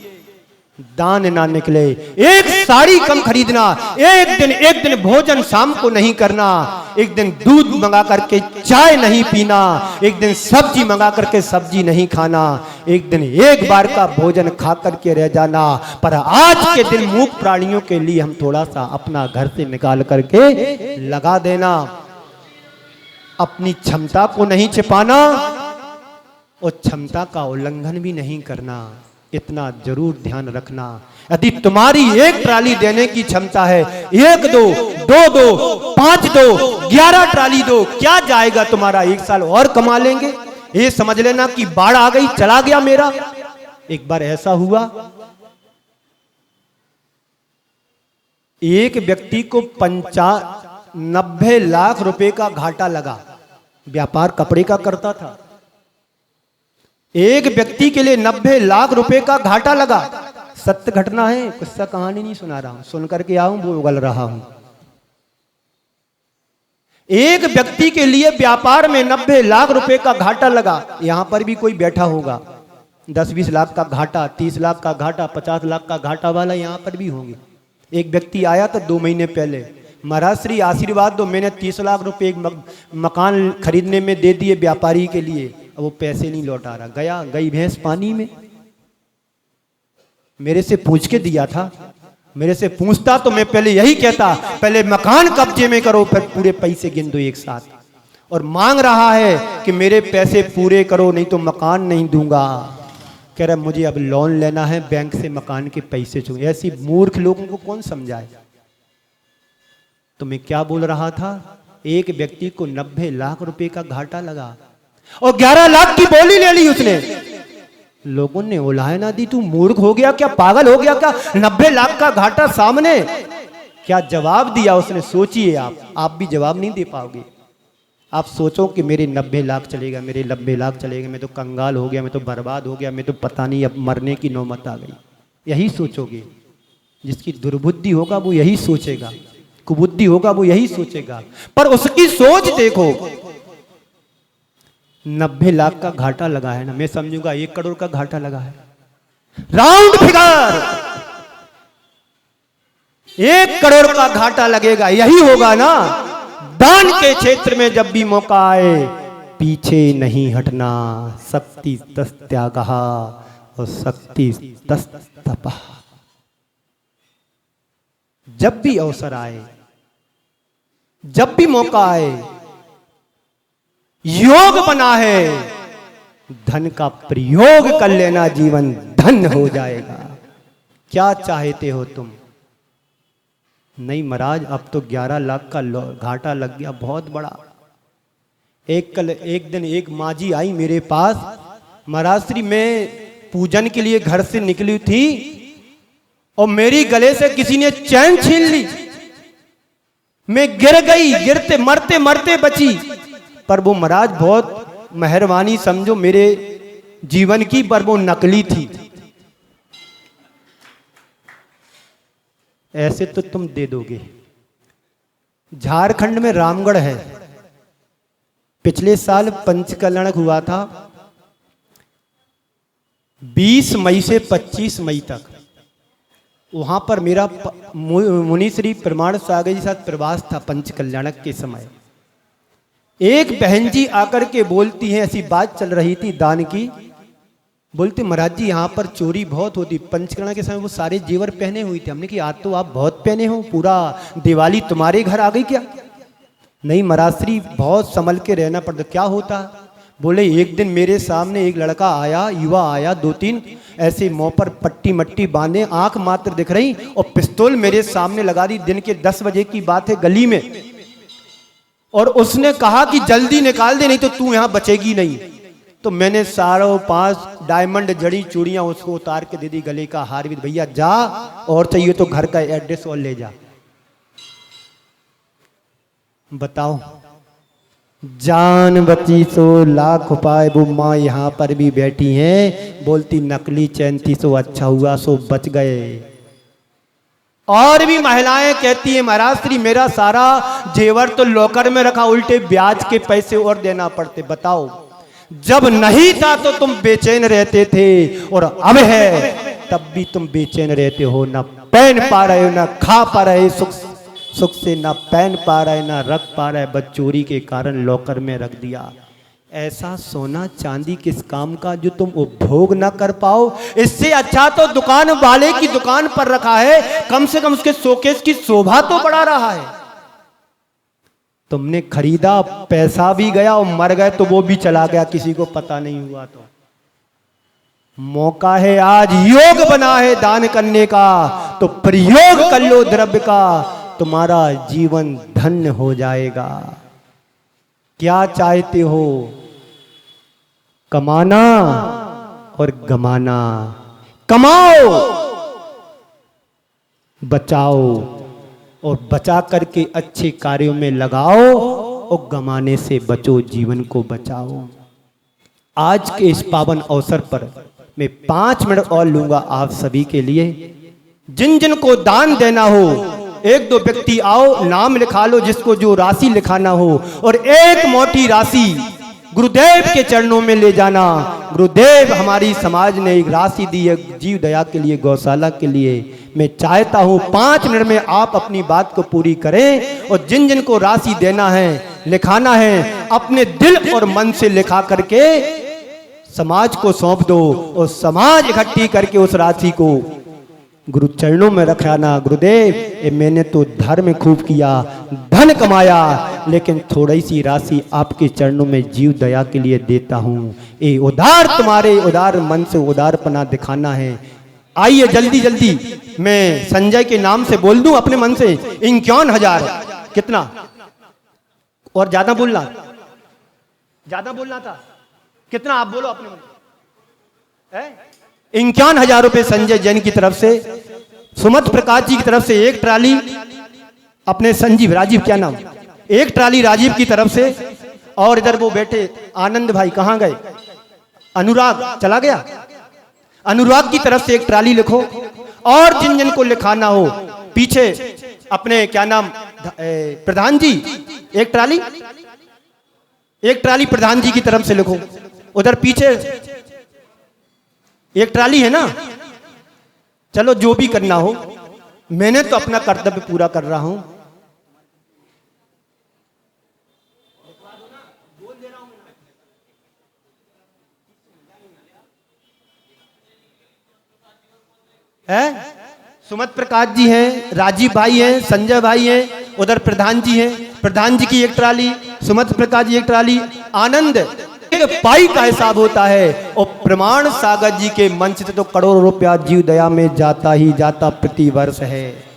दान ना निकले। एक साड़ी कम खरीदना, एक दिन भोजन शाम को नहीं करना, एक दिन दूध मंगा करके चाय नहीं पीना, एक दिन सब्जी मंगा करके सब्जी नहीं खाना, एक दिन एक बार का भोजन खा करके रह जाना। पर आज के दिन मूक प्राणियों के लिए हम थोड़ा सा अपना घर से निकाल करके लगा देना। अपनी क्षमता को नहीं छिपाना और क्षमता का उल्लंघन भी नहीं करना, इतना जरूर ध्यान रखना। यदि तुम्हारी एक ट्राली देने की क्षमता है, 1 दो, 2 दो, 5 दो, 11 ट्राली दो, क्या जाएगा तुम्हारा? 1 साल और कमा लेंगे। ये समझ लेना कि बाढ़ आ गई, चला गया मेरा। एक बार ऐसा हुआ, एक व्यक्ति को 90 लाख रुपए का घाटा लगा। व्यापार कपड़े का करता था। एक व्यक्ति के लिए 90 लाख रुपए का घाटा लगा। सत्य घटना है, कुछ सा कहानी नहीं सुना रहा हूं, सुन करके आऊं वो उगल रहा हूं। एक व्यक्ति के लिए व्यापार में 90 लाख रुपए का घाटा लगा। यहां पर भी कोई बैठा होगा, 10-20 लाख का घाटा, 30 लाख का घाटा, 50 लाख का घाटा वाला यहां पर भी होंगे। एक व्यक्ति आया था 2 महीने पहले, महाराज श्री आशीर्वाद दो, मैंने 30 लाख रुपए एक मकान खरीदने में दे दिए व्यापारी के लिए, अब वो पैसे नहीं लौटा रहा। गई भैंस पानी में। मेरे से पूछ के दिया था, मेरे से पूछता तो मैं पहले यही कहता, पहले मकान कब्जे में करो फिर पूरे पैसे गिन दो एक साथ। और मांग रहा है कि मेरे पैसे पूरे करो नहीं तो मकान नहीं दूंगा। कह रहा मुझे अब लोन लेना है, बैंक से मकान के पैसे चाहिए। ऐसी मूर्ख लोगों को कौन समझाए। तो मैं क्या बोल रहा था, एक व्यक्ति को 90 लाख रुपए का घाटा लगा और 11 लाख की बोली ले ली उसने। लोगों ने उलाह ना दी, तू मूर्ख हो गया क्या, पागल हो गया क्या, 90 लाख का घाटा सामने। क्या जवाब दिया उसने, सोचिए आप भी जवाब नहीं दे पाओगे। आप सोचो कि मेरे 90 लाख चलेगा, मेरे 90 लाख चलेगा, मैं तो कंगाल हो गया, मैं तो बर्बाद हो गया, मैं तो पता नहीं अब मरने की नौबत आ गई। यही सोचोगे। जिसकी दुर्बुद्धि होगा वो यही सोचेगा, कुबुद्धि होगा वो यही सोचेगा। पर उसकी सोच देखो, 90 लाख का घाटा लगा है ना, मैं समझूंगा 1 करोड़ का घाटा लगा है। राउंड फिगर 1 करोड़ का घाटा लगेगा। यही होगा ना, दान के क्षेत्र में जब भी मौका आए पीछे नहीं हटना। शक्ति तस् त्यागः और शक्ति तस् तपः। जब भी अवसर आए, जब भी मौका आए, योग बना है, धन का प्रयोग कर लेना, जीवन धन हो जाएगा। क्या चाहते हो तुम? नहीं महाराज, अब तो 11 लाख का घाटा लग गया, बहुत बड़ा। एक दिन एक माँ जी आई मेरे पास, महाराज श्री मैं पूजन के लिए घर से निकली थी और मेरी गले से किसी ने चैन छीन ली। मैं गिर गई, गिरते मरते मरते बची। पर वो महाराज बहुत मेहरबानी समझो मेरे जीवन की, पर वो नकली थी। ऐसे तो तुम दे दोगे। झारखंड में रामगढ़ है, पिछले साल पंचकल्याणक हुआ था 20 मई से 25 मई तक। वहां पर मेरा मुनि श्री प्रमाण सागर जी साथ प्रवास था पंचकल्याणक के समय। एक बहन जी आकर के बोलती हैं, ऐसी बात चल रही थी दान की, बोलते महाराज जी यहाँ पर चोरी बहुत होती। पंचकल्याण के समय वो सारे जेवर पहने हुए थे। हमने कि आज तो आप बहुत पहने हो, पूरा दिवाली तुम्हारे घर आ गई क्या? नहीं महाराज श्री बहुत संभल के रहना पड़ता। क्या होता? बोले एक दिन मेरे सामने एक लड़का आया, युवा आया, 2-3 ऐसे मुंह पर पट्टी मट्टी बांधे, आंख मात्र दिख रही, और पिस्तौल मेरे सामने लगा दी। दिन के 10 बजे की बात है, गली में। और उसने कहा कि जल्दी निकाल दे, नहीं तो तू यहां बचेगी नहीं। तो मैंने 5.5 डायमंड जड़ी चूड़ियां उसको उतार के दे दी, गले का हार भी। भैया जा, और चाहिए तो घर का एड्रेस और ले जा। बताओ, जान बची सो लाख उपाय। वो माँ यहाँ पर भी बैठी हैं, बोलती नकली चैन थी सो अच्छा हुआ सो बच गए। और भी महिलाएं कहती है महाराज श्री मेरा सारा जेवर तो लॉकर में रखा, उल्टे ब्याज के पैसे और देना पड़ते। बताओ, जब नहीं था तो तुम बेचैन रहते थे, और अब है तब भी तुम बेचैन रहते हो। ना पहन पा रहे हो, ना खा पा रहे, सुख से ना पहन पा रहे, ना रख पा रहे, बस चोरी के कारण लॉकर में रख दिया। ऐसा सोना चांदी किस काम का जो तुम उपभोग ना कर पाओ? इससे अच्छा तो दुकान वाले की दुकान पर रखा है, कम से कम उसके शोकेस की शोभा तो बढ़ा रहा है। तुमने खरीदा, पैसा भी गया, और मर गए तो वो भी चला गया, किसी को पता नहीं हुआ। तो मौका है आज, योग बना है दान करने का, तो प्रयोग कर लो द्रव्य का, तुम्हारा जीवन धन्य हो जाएगा। क्या चाहते हो? कमाना और गमाना। कमाओ, बचाओ, और बचा करके अच्छे कार्यों में लगाओ, और गमाने से बचो, जीवन को बचाओ। आज के इस पावन अवसर पर मैं 5 मिनट और लूंगा आप सभी के लिए। जिन जिन को दान देना हो, 1-2 व्यक्ति आओ, नाम लिखा लो जिसको जो राशि लिखाना हो, और एक मोटी राशि गुरुदेव के चरणों में ले जाना। गुरुदेव हमारी समाज ने एक राशि दी है जीव दया के लिए, गौशाला के लिए। मैं चाहता हूं 5 मिनट में आप अपनी बात को पूरी करें, और जिन जिन को राशि देना है, लिखाना है, अपने दिल और मन से लिखा करके समाज को सौंप दो, और समाज इकट्ठी करके उस राशि को गुरु चरणों में रखाना। गुरुदेव मैंने तो धर्म खूब किया, धन कमाया, लेकिन थोड़ी सी राशि आपके चरणों में जीव दया के लिए देता हूँ। ये उदार, तुम्हारे उदार मन से उदारपना दिखाना है। आइए जल्दी जल्दी, मैं संजय के नाम से बोल दूं अपने मन से 51,000। कितना? और ज्यादा बोलना था। कितना आप बोलो अपने मन से? 51,000 रुपए संजय जैन की तरफ से, सुमत प्रकाश जी की तरफ से 1 ट्राली, अपने संजीव राजीव क्या नाम, 1 ट्राली राजीव की तरफ से, और इधर वो बैठे आनंद भाई कहाँ गए, अनुराग चला गया, अनुराग की तरफ से एक ट्राली लिखो। और जिन जिन को लिखाना हो पीछे अपने क्या नाम प्रधान जी, एक ट्राली प्रधान जी की तरफ से लिखो। उधर पीछे एक ट्राली है ना। चलो जो भी करना हो, मैंने तो अपना कर्तव्य पूरा कर रहा हूं। है सुमत प्रकाश जी हैं, राजीव भाई हैं, संजय भाई हैं, उधर प्रधान जी हैं, प्रधान जी की एक ट्राली, सुमत प्रकाश जी एक ट्राली, आनंद पाई का हिसाब होता है। और प्रमाण सागर जी के मंच से तो करोड़ों रुपया जीव दया में जाता ही जाता प्रति वर्ष है।